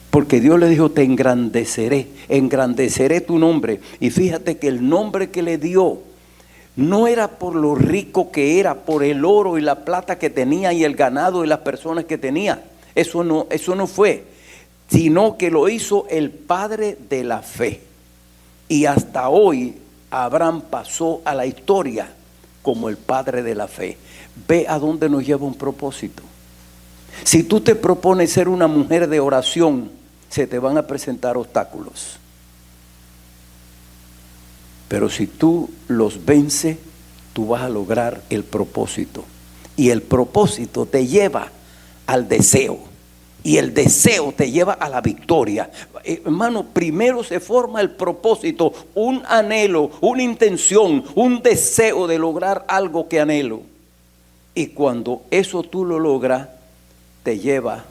Porque Dios le dijo, te engrandeceré tu nombre. Y fíjate que el nombre que le dio no era por lo rico que era, por el oro y la plata que tenía y el ganado y las personas que tenía. Eso no fue, sino que lo hizo el padre de la fe. Y hasta hoy Abraham pasó a la historia como el padre de la fe. Ve a dónde nos lleva un propósito. Si tú te propones ser una mujer de oración, se te van a presentar obstáculos. Pero si tú los vences, tú vas a lograr el propósito. Y el propósito te lleva al deseo. Y el deseo te lleva a la victoria. Hermano, primero se forma el propósito, un anhelo, una intención, un deseo de lograr algo que anhelo. Y cuando eso tú lo logras, te lleva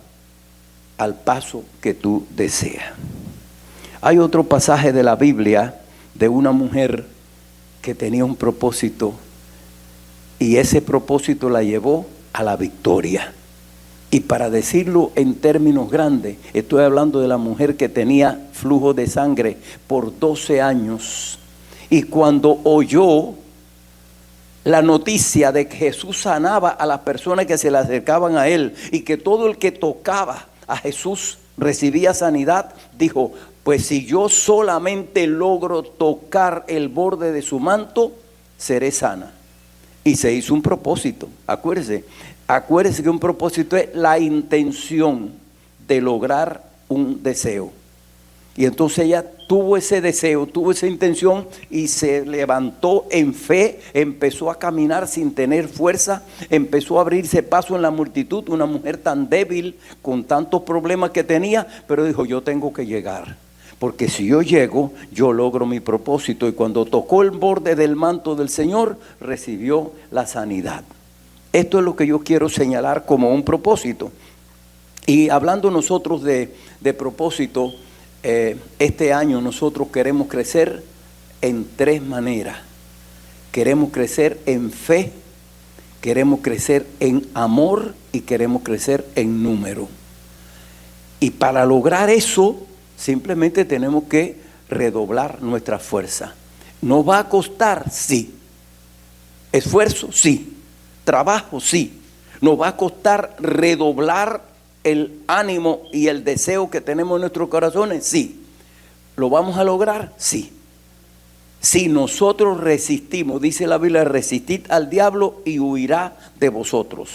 al paso que tú deseas. Hay otro pasaje de la Biblia de una mujer que tenía un propósito y ese propósito la llevó a la victoria. Y para decirlo en términos grandes, estoy hablando de la mujer que tenía flujo de sangre por 12 años. Y cuando oyó la noticia de que Jesús sanaba a las personas que se le acercaban a él y que todo el que tocaba a Jesús recibía sanidad, dijo, pues si yo solamente logro tocar el borde de su manto, seré sana. Y se hizo un propósito. Acuérdese que un propósito es la intención de lograr un deseo. Y entonces ella tuvo ese deseo, tuvo esa intención y se levantó en fe, empezó a caminar sin tener fuerza, empezó a abrirse paso en la multitud, una mujer tan débil, con tantos problemas que tenía, pero dijo, yo tengo que llegar. Porque si yo llego, yo logro mi propósito. Y cuando tocó el borde del manto del Señor, recibió la sanidad. Esto es lo que yo quiero señalar como un propósito. Y hablando nosotros de propósito, este año nosotros queremos crecer en 3 maneras. Queremos crecer en fe, queremos crecer en amor y queremos crecer en número. Y para lograr eso, simplemente tenemos que redoblar nuestra fuerza. ¿Nos va a costar? Sí. ¿Esfuerzo? Sí. ¿Trabajo? Sí. ¿Nos va a costar redoblar el ánimo y el deseo que tenemos en nuestros corazones? Sí. ¿Lo vamos a lograr? Sí. Si nosotros resistimos, dice la Biblia, resistid al diablo y huirá de vosotros.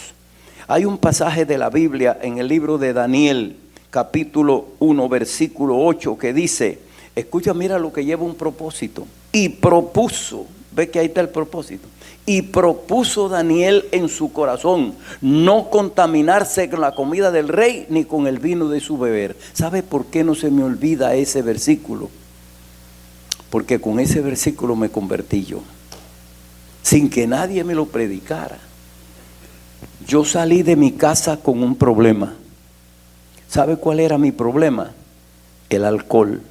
Hay un pasaje de la Biblia en el libro de Daniel, capítulo 1, versículo 8, que dice, escucha, mira lo que lleva un propósito. Y propuso, ve que ahí está el propósito. Y propuso Daniel en su corazón no contaminarse con la comida del rey ni con el vino de su beber. ¿Sabe por qué no se me olvida ese versículo? Porque con ese versículo me convertí yo, sin que nadie me lo predicara. Yo salí de mi casa con un problema. ¿Sabe cuál era mi problema? El alcohol.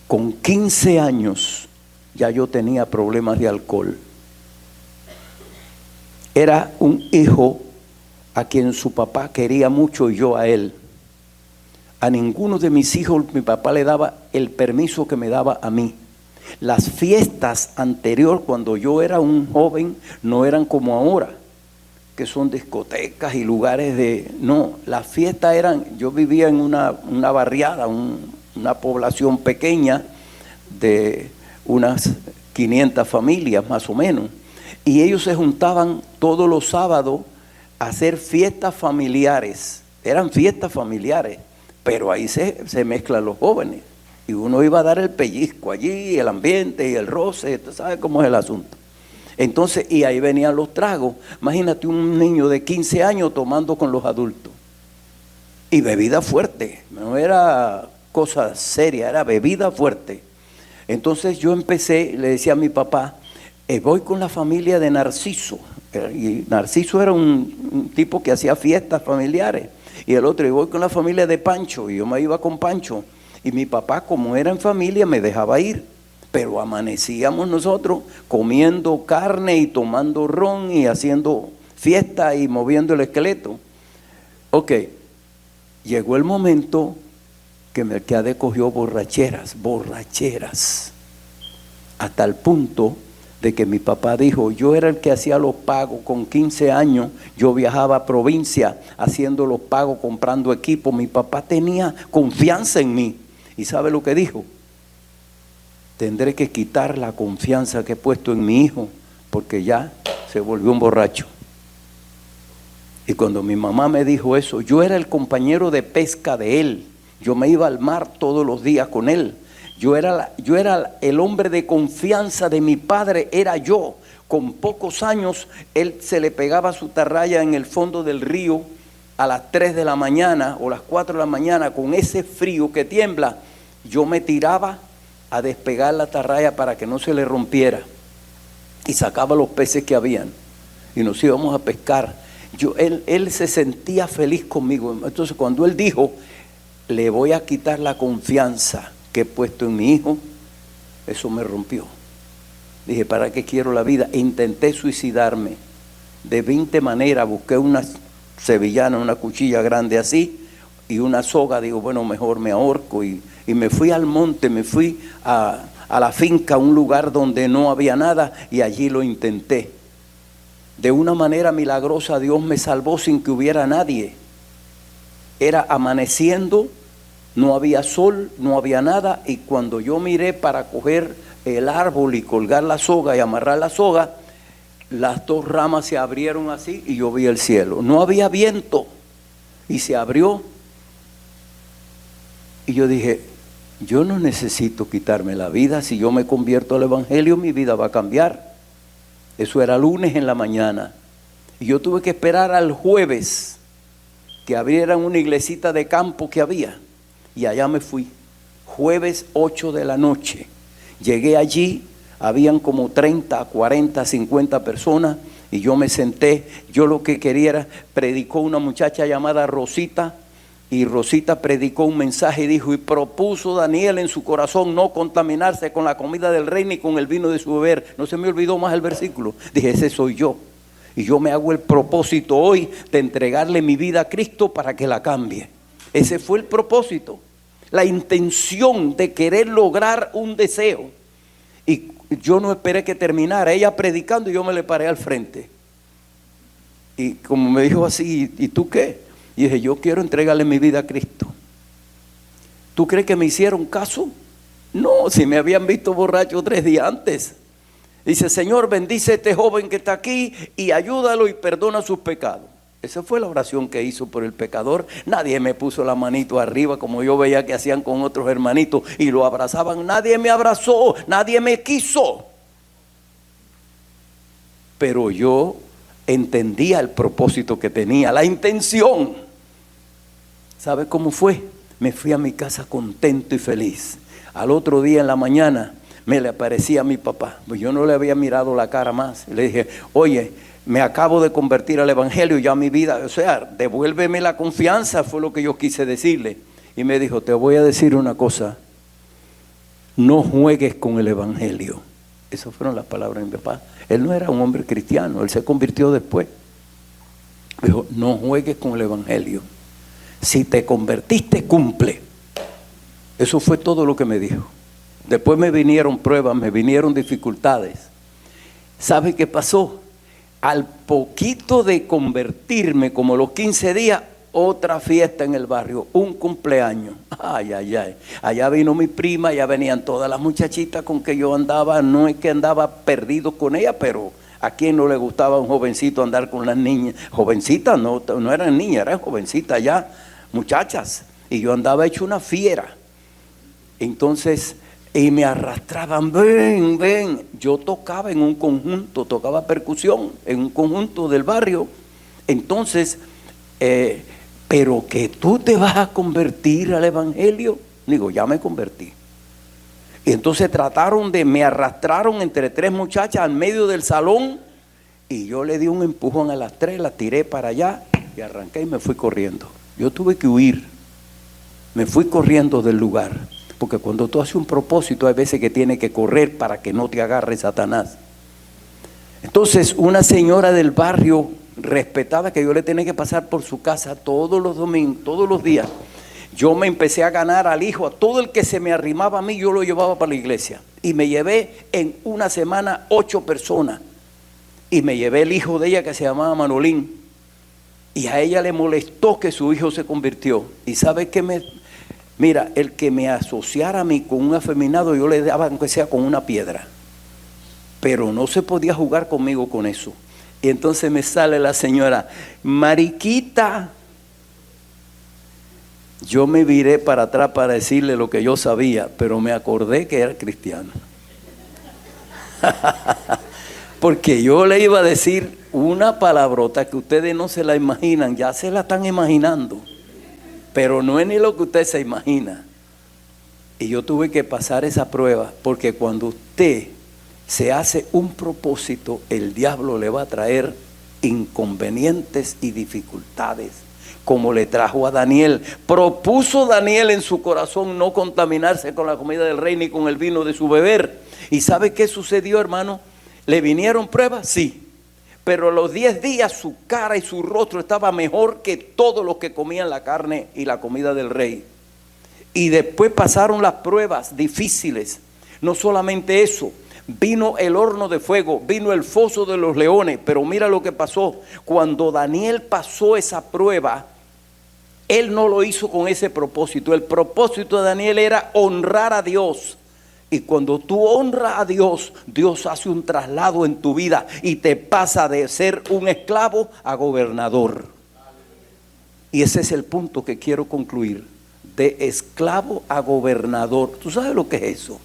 Con 15 años ya yo tenía problemas de alcohol. Era un hijo a quien su papá quería mucho y yo a él. A ninguno de mis hijos mi papá le daba el permiso que me daba a mí. Las fiestas anterior, cuando yo era un joven, no eran como ahora, que son discotecas y lugares de... No, las fiestas eran... Yo vivía en una barriada, una población pequeña de unas 500 familias más o menos. Y ellos se juntaban todos los sábados a hacer fiestas familiares. Eran fiestas familiares. Pero ahí se mezclan los jóvenes y uno iba a dar el pellizco allí, el ambiente y el roce, ¿tú sabes cómo es el asunto? Entonces, y ahí venían los tragos. Imagínate un niño de 15 años tomando con los adultos. Y bebida fuerte, no era cosa seria, era bebida fuerte. Entonces yo empecé, le decía a mi papá, voy con la familia de Narciso. Y Narciso era un tipo que hacía fiestas familiares. Y el otro, y voy con la familia de Pancho, y yo me iba con Pancho. Y mi papá, como era en familia, me dejaba ir. Pero amanecíamos nosotros comiendo carne y tomando ron y haciendo fiesta y moviendo el esqueleto. Ok, llegó el momento que Melquiades cogió borracheras, hasta el punto de que mi papá dijo, yo era el que hacía los pagos con 15 años, yo viajaba a provincia haciendo los pagos, comprando equipo, mi papá tenía confianza en mí. ¿Y sabe lo que dijo? Tendré que quitar la confianza que he puesto en mi hijo, porque ya se volvió un borracho. Y cuando mi mamá me dijo eso, yo era el compañero de pesca de él, yo me iba al mar todos los días con él. Yo era el hombre de confianza de mi padre, era yo. Con pocos años, él se le pegaba su tarraya en el fondo del río a las 3 de la mañana o las 4 de la mañana, con ese frío que tiembla. Yo me tiraba a despegar la tarraya para que no se le rompiera y sacaba los peces que habían y nos íbamos a pescar. Él se sentía feliz conmigo. Entonces, cuando él dijo, le voy a quitar la confianza que he puesto en mi hijo, eso me rompió. Dije, ¿para qué quiero la vida? Intenté suicidarme de 20 maneras, busqué una sevillana, una cuchilla grande así y una soga. Digo, bueno, mejor me ahorco y me fui al monte, me fui a la finca, a un lugar donde no había nada, y allí lo intenté. De una manera milagrosa Dios me salvó sin que hubiera nadie. Era amaneciendo, no había sol, no había nada, y cuando yo miré para coger el árbol y colgar la soga y amarrar la soga, las dos ramas se abrieron así y yo vi el cielo. No había viento y se abrió. Y yo dije, yo no necesito quitarme la vida. Si yo me convierto al evangelio, mi vida va a cambiar. Eso era lunes en la mañana. Y yo tuve que esperar al jueves que abrieran una iglesita de campo que había. Y allá me fui. Jueves 8 de la noche. Llegué allí, habían como 30, 40, 50 personas. Y yo me senté. Yo lo que quería era, predicó una muchacha llamada Rosita. Y Rosita predicó un mensaje y dijo, y propuso Daniel en su corazón no contaminarse con la comida del rey ni con el vino de su beber. No se me olvidó más el versículo. Dije, ese soy yo. Y yo me hago el propósito hoy de entregarle mi vida a Cristo para que la cambie. Ese fue el propósito. La intención de querer lograr un deseo. Y yo no esperé que terminara. Ella predicando y yo me le paré al frente. Y como me dijo así, ¿y tú qué? Y dije, yo quiero entregarle mi vida a Cristo. ¿Tú crees que me hicieron caso? No, si me habían visto borracho 3 días antes. Dice, Señor, bendice a este joven que está aquí y ayúdalo y perdona sus pecados. Esa fue la oración que hizo por el pecador. Nadie me puso la manito arriba como yo veía que hacían con otros hermanitos y lo abrazaban. Nadie me abrazó, nadie me quiso. Pero yo entendía el propósito que tenía, la intención. ¿Sabe cómo fue? Me fui a mi casa contento y feliz. Al otro día en la mañana me le aparecía a mi papá. Pues yo no le había mirado la cara más. Le dije, oye, me acabo de convertir al evangelio, ya mi vida, o sea, devuélveme la confianza, fue lo que yo quise decirle. Y me dijo, te voy a decir una cosa, no juegues con el evangelio. Esas fueron las palabras de mi papá. Él no era un hombre cristiano, él se convirtió después. Dijo, no juegues con el evangelio. Si te convertiste, cumple. Eso fue todo lo que me dijo. Después me vinieron pruebas, me vinieron dificultades. ¿Sabe qué pasó? Al poquito de convertirme, como los 15 días, otra fiesta en el barrio, un cumpleaños. Ay, ay, ay. Allá vino mi prima, ya venían todas las muchachitas con que yo andaba. No es que andaba perdido con ella, pero ¿a quién no le gustaba a un jovencito andar con las niñas? Jovencitas, no eran niñas, eran jovencitas ya, muchachas. Y yo andaba hecho una fiera. Entonces, y me arrastraban, ven, ven. Yo tocaba en un conjunto, tocaba percusión en un conjunto del barrio. Entonces, pero que tú te vas a convertir al evangelio. Digo, ya me convertí. Y entonces me arrastraron entre 3 muchachas al medio del salón. Y yo le di un empujón a las 3, las tiré para allá y arranqué y me fui corriendo. Yo tuve que huir. Me fui corriendo del lugar. Porque cuando tú haces un propósito hay veces que tienes que correr para que no te agarre Satanás. Entonces una señora del barrio respetaba que yo le tenía que pasar por su casa todos los domingos, todos los días. Yo me empecé a ganar al hijo, a todo el que se me arrimaba a mí, yo lo llevaba para la iglesia. Y me llevé en una semana 8 personas. Y me llevé el hijo de ella que se llamaba Manolín. Y a ella le molestó que su hijo se convirtió. ¿Y sabe qué Mira, el que me asociara a mí con un afeminado, yo le daba aunque sea con una piedra. Pero no se podía jugar conmigo con eso. Y entonces me sale la señora, Mariquita. Yo me viré para atrás para decirle lo que yo sabía, pero me acordé que era cristiano. Porque yo le iba a decir una palabrota que ustedes no se la imaginan, ya se la están imaginando. Pero no es ni lo que usted se imagina. Y yo tuve que pasar esa prueba, porque cuando usted se hace un propósito, el diablo le va a traer inconvenientes y dificultades, como le trajo a Daniel. Propuso Daniel en su corazón no contaminarse con la comida del rey ni con el vino de su beber. ¿Y sabe qué sucedió, hermano? ¿Le vinieron pruebas? Sí. Pero a los 10 días su cara y su rostro estaba mejor que todos los que comían la carne y la comida del rey. Y después pasaron las pruebas difíciles. No solamente eso, vino el horno de fuego, vino el foso de los leones. Pero mira lo que pasó. Cuando Daniel pasó esa prueba, él no lo hizo con ese propósito. El propósito de Daniel era honrar a Dios. Y cuando tú honras a Dios, Dios hace un traslado en tu vida y te pasa de ser un esclavo a gobernador. Y ese es el punto que quiero concluir. De esclavo a gobernador. ¿Tú sabes lo que es eso?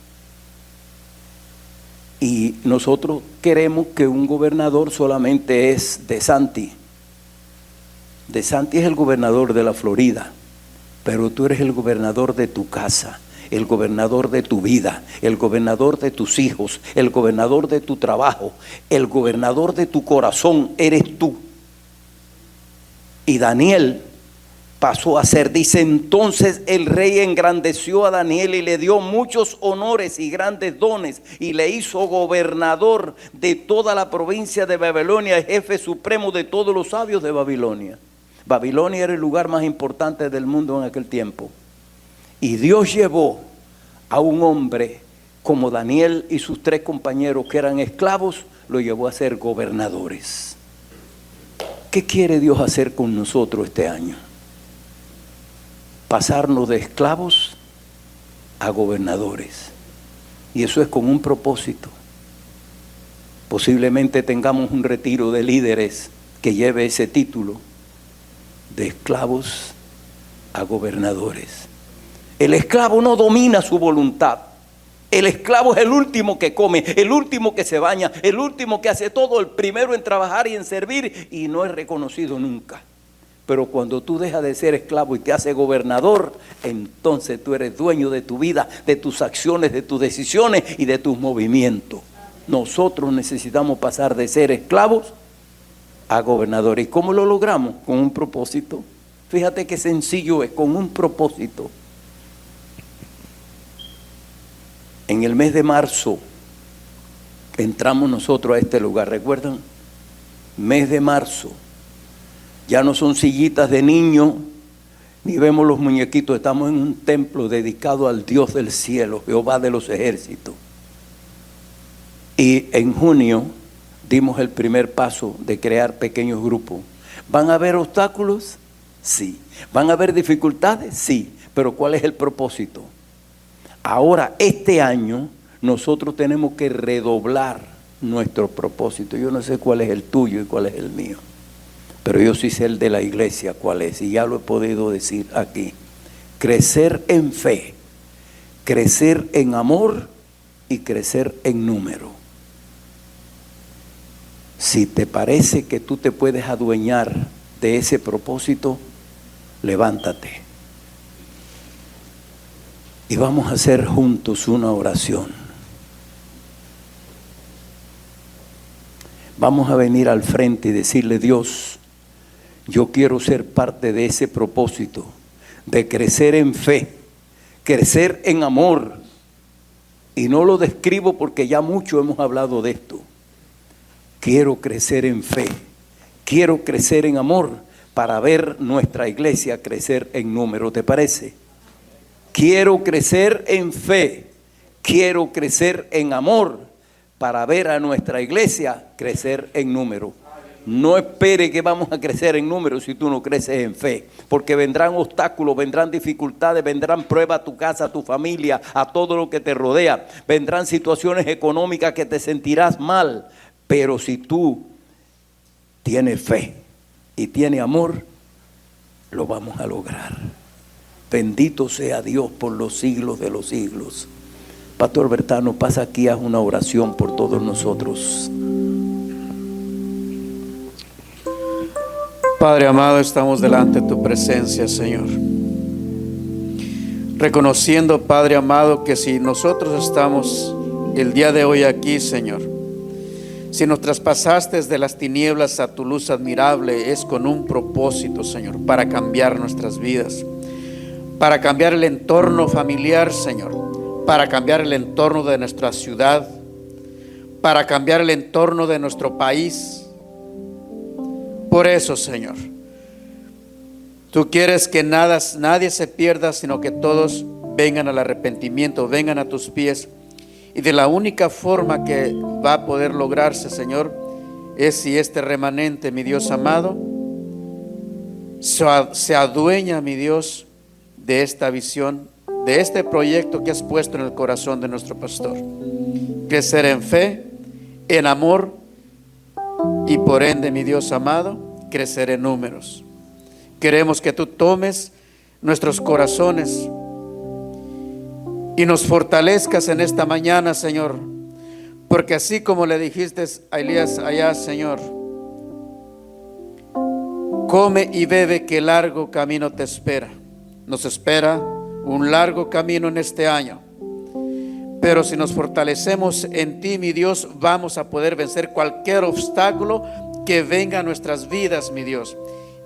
Y nosotros queremos que un gobernador solamente es DeSantis. DeSantis es el gobernador de la Florida, pero tú eres el gobernador de tu casa, el gobernador de tu vida, el gobernador de tus hijos, el gobernador de tu trabajo, el gobernador de tu corazón, eres tú. Y Daniel pasó a ser, dice, entonces el rey engrandeció a Daniel y le dio muchos honores y grandes dones y le hizo gobernador de toda la provincia de Babilonia y jefe supremo de todos los sabios de Babilonia. Babilonia era el lugar más importante del mundo en aquel tiempo. Y Dios llevó a un hombre como Daniel y sus 3 compañeros que eran esclavos, lo llevó a ser gobernadores. ¿Qué quiere Dios hacer con nosotros este año? Pasarnos de esclavos a gobernadores. Y eso es con un propósito. Posiblemente tengamos un retiro de líderes que lleve ese título, de esclavos a gobernadores. El esclavo no domina su voluntad. El esclavo es el último que come, el último que se baña, el último que hace todo, el primero en trabajar y en servir, y no es reconocido nunca. Pero cuando tú dejas de ser esclavo y te haces gobernador, entonces tú eres dueño de tu vida, de tus acciones, de tus decisiones y de tus movimientos. Nosotros necesitamos pasar de ser esclavos a gobernadores. ¿Y cómo lo logramos? Con un propósito. Fíjate qué sencillo es, con un propósito. En el mes de marzo entramos nosotros a este lugar, ¿recuerdan? Mes de marzo. Ya no son sillitas de niños, ni vemos los muñequitos. Estamos en un templo dedicado al Dios del cielo, Jehová de los ejércitos. Y en junio dimos el primer paso de crear pequeños grupos. ¿Van a haber obstáculos? Sí. ¿Van a haber dificultades? Sí. Pero ¿cuál es el propósito? Ahora, este año, nosotros tenemos que redoblar nuestro propósito. Yo no sé cuál es el tuyo y cuál es el mío, pero yo sí sé el de la iglesia cuál es, y ya lo he podido decir aquí. Crecer en fe, crecer en amor y crecer en número. Si te parece que tú te puedes adueñar de ese propósito, levántate. Y vamos a hacer juntos una oración. Vamos a venir al frente y decirle: Dios, yo quiero ser parte de ese propósito, de crecer en fe, crecer en amor. Y no lo describo porque ya mucho hemos hablado de esto. Quiero crecer en fe, quiero crecer en amor para ver nuestra iglesia crecer en número. ¿Te parece? Quiero crecer en fe, quiero crecer en amor para ver a nuestra iglesia crecer en número. No espere que vamos a crecer en número si tú no creces en fe, porque vendrán obstáculos, vendrán dificultades, vendrán pruebas a tu casa, a tu familia, a todo lo que te rodea. Vendrán situaciones económicas que te sentirás mal, pero si tú tienes fe y tienes amor, lo vamos a lograr. Bendito sea Dios por los siglos de los siglos. Pastor Bertano, pasa aquí, haz una oración por todos nosotros.
Padre amado, estamos delante de tu presencia, Señor. Reconociendo, Padre amado, que si nosotros estamos el día de hoy aquí, Señor, si nos traspasaste de las tinieblas a tu luz admirable, es con un propósito, Señor, para cambiar nuestras vidas, para cambiar el entorno familiar, Señor, para cambiar el entorno de nuestra ciudad, para cambiar el entorno de nuestro país. Por eso, Señor, tú quieres que nadie se pierda, sino que todos vengan al arrepentimiento, vengan a tus pies. Y de la única forma que va a poder lograrse, Señor, es si este remanente, mi Dios amado, se adueña, mi Dios, de esta visión, de este proyecto que has puesto en el corazón de nuestro pastor. Crecer en fe, en amor y por ende, mi Dios amado, crecer en números. Queremos que tú tomes nuestros corazones y nos fortalezcas en esta mañana, Señor, porque así como le dijiste a Elías allá, Señor, come y bebe que largo camino te espera. Nos espera un largo camino en este año, pero si nos fortalecemos en ti, mi Dios, vamos a poder vencer cualquier obstáculo que venga a nuestras vidas, mi Dios,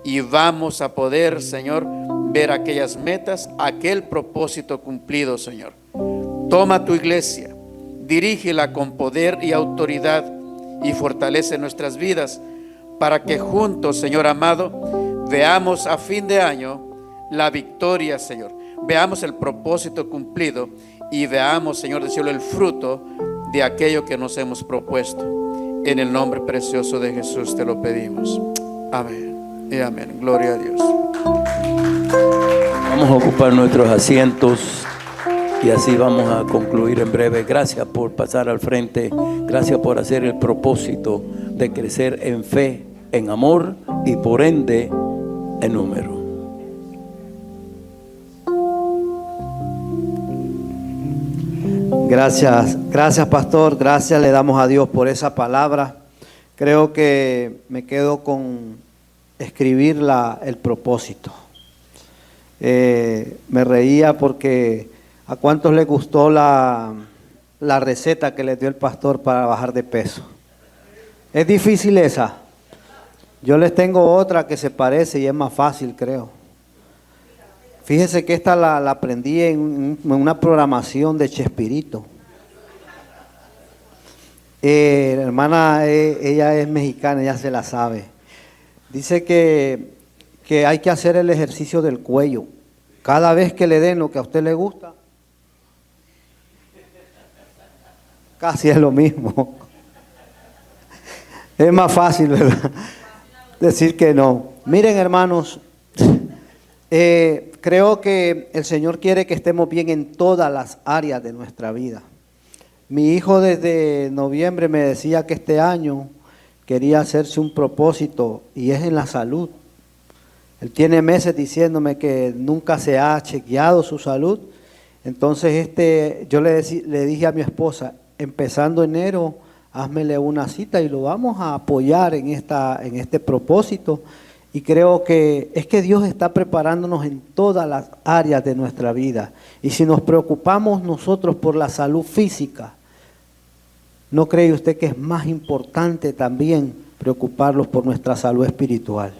y vamos a poder, Señor, ver aquellas metas, aquel propósito cumplido, Señor. Toma tu iglesia, dirígela con poder y autoridad y fortalece nuestras vidas para que juntos, Señor amado, veamos a fin de año la victoria, Señor. Veamos el propósito cumplido y veamos, Señor del cielo, el fruto de aquello que nos hemos propuesto. En el nombre precioso de Jesús te lo pedimos. Amén y amén. Gloria a Dios.
Vamos a ocupar nuestros asientos. Y así vamos a concluir en breve. Gracias por pasar al frente. Gracias por hacer el propósito de crecer en fe, en amor y por ende en número.
Gracias, gracias pastor, gracias le damos a Dios por esa palabra. Creo que me quedo con escribir el propósito. Me reía porque a cuántos les gustó la receta que les dio el pastor para bajar de peso. Es difícil esa. Yo les tengo otra que se parece y es más fácil, creo. Fíjese que esta la aprendí en una programación de Chespirito. La hermana, ella es mexicana, ella se la sabe. Dice que hay que hacer el ejercicio del cuello. Cada vez que le den lo que a usted le gusta, casi es lo mismo. Es más fácil, ¿verdad? Decir que no. Miren, hermanos, creo que el Señor quiere que estemos bien en todas las áreas de nuestra vida. Mi hijo desde noviembre me decía que este año quería hacerse un propósito y es en la salud. Él tiene meses diciéndome que nunca se ha chequeado su salud. Entonces yo le dije a mi esposa, empezando enero, házmele una cita y lo vamos a apoyar en este propósito. Y creo que es que Dios está preparándonos en todas las áreas de nuestra vida. Y si nos preocupamos nosotros por la salud física, ¿no cree usted que es más importante también preocuparnos por nuestra salud espiritual?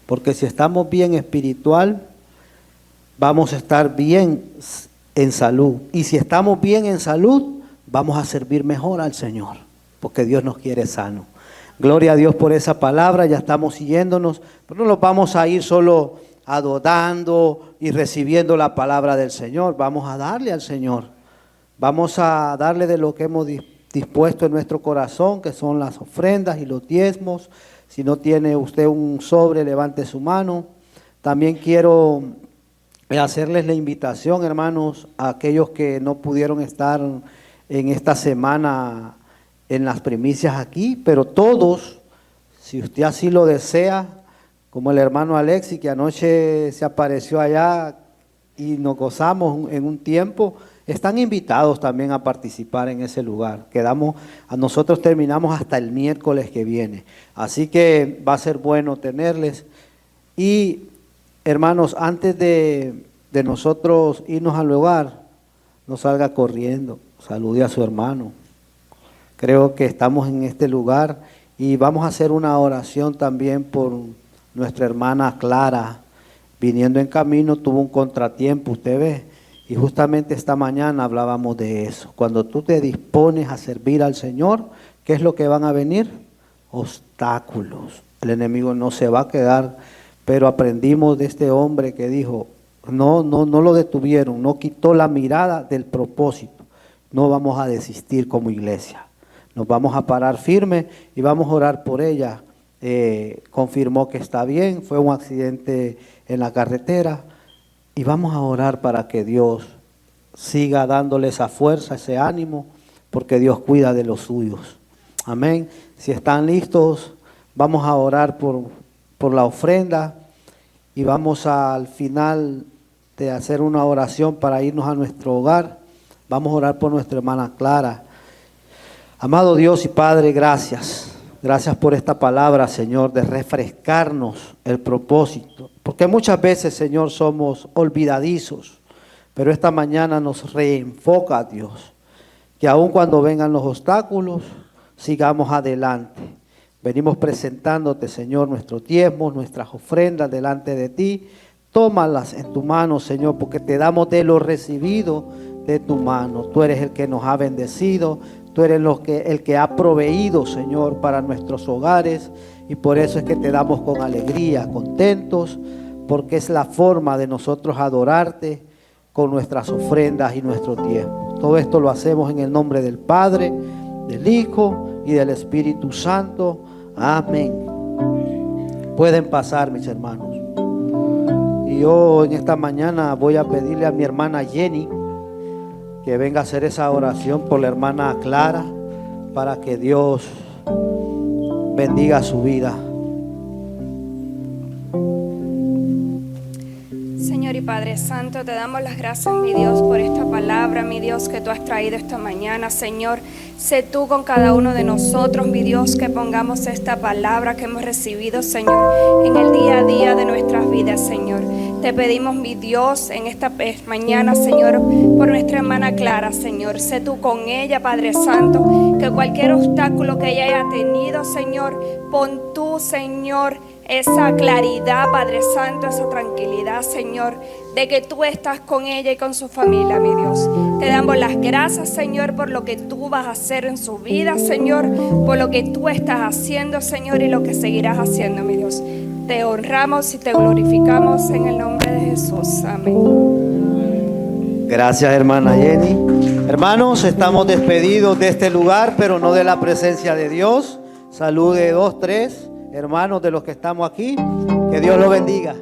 Porque si estamos bien espiritual, vamos a estar bien en salud. Y si estamos bien en salud, vamos a servir mejor al Señor, porque Dios nos quiere sanos. Gloria a Dios por esa palabra, ya estamos siguiéndonos, pero no nos vamos a ir solo adorando y recibiendo la palabra del Señor, vamos a darle al Señor, vamos a darle de lo que hemos dispuesto en nuestro corazón, que son las ofrendas y los diezmos. Si no tiene usted un sobre, levante su mano. También quiero hacerles la invitación, hermanos, a aquellos que no pudieron estar en esta semana en las primicias aquí, pero todos, si usted así lo desea, como el hermano Alexis, que anoche se apareció allá y nos gozamos en un tiempo, están invitados también a participar en ese lugar. Nosotros terminamos hasta el miércoles que viene, así que va a ser bueno tenerles. Y hermanos, antes de nosotros irnos al lugar, no salga corriendo, salude a su hermano. Creo que estamos en este lugar y vamos a hacer una oración también por nuestra hermana Clara. Viniendo en camino tuvo un contratiempo, usted ve, y justamente esta mañana hablábamos de eso. Cuando tú te dispones a servir al Señor, ¿qué es lo que van a venir? Obstáculos. El enemigo no se va a quedar, pero aprendimos de este hombre que dijo, no lo detuvieron, no quitó la mirada del propósito. No vamos a desistir como iglesia. Nos vamos a parar firme y vamos a orar por ella. Confirmó que está bien, fue un accidente en la carretera y vamos a orar para que Dios siga dándole esa fuerza, ese ánimo, porque Dios cuida de los suyos. Amén. Si están listos, vamos a orar por la ofrenda y vamos al final de hacer una oración para irnos a nuestro hogar. Vamos a orar por nuestra hermana Clara. Amado Dios y Padre, gracias. Gracias por esta palabra, Señor, de refrescarnos el propósito. Porque muchas veces, Señor, somos olvidadizos, pero esta mañana nos reenfoca, Dios, que aun cuando vengan los obstáculos, sigamos adelante. Venimos presentándote, Señor, nuestros diezmos, nuestras ofrendas delante de ti. Tómalas en tu mano, Señor, porque te damos de lo recibido de tu mano. Tú eres el que nos ha bendecido. Tú eres el que ha proveído, Señor, para nuestros hogares, y por eso es que te damos con alegría, contentos, porque es la forma de nosotros adorarte con nuestras ofrendas y nuestros diezmos. Todo esto lo hacemos en el nombre del Padre, del Hijo y del Espíritu Santo. Amén. Pueden pasar, mis hermanos. Y yo en esta mañana voy a pedirle a mi hermana Jenny que venga a hacer esa oración por la hermana Clara para que Dios bendiga su vida.
Señor y Padre Santo, te damos las gracias, mi Dios, por esta palabra, mi Dios, que tú has traído esta mañana, Señor. Sé tú con cada uno de nosotros, mi Dios, que pongamos esta palabra que hemos recibido, Señor, en el día a día de nuestras vidas, Señor. Te pedimos, mi Dios, en esta mañana, Señor, por nuestra hermana Clara, Señor. Sé tú con ella, Padre Santo, que cualquier obstáculo que ella haya tenido, Señor, pon tú, Señor, esa claridad, Padre Santo, esa tranquilidad, Señor, de que tú estás con ella y con su familia, mi Dios. Te damos las gracias, Señor, por lo que tú vas a hacer en su vida, Señor, por lo que tú estás haciendo, Señor, y lo que seguirás haciendo, mi Dios. Te honramos y te glorificamos en el nombre de Jesús. Amén.
Gracias, hermana Jenny. Hermanos, estamos despedidos de este lugar, pero no de la presencia de Dios. Salude 2, 3 hermanos de los que estamos aquí. Que Dios los bendiga.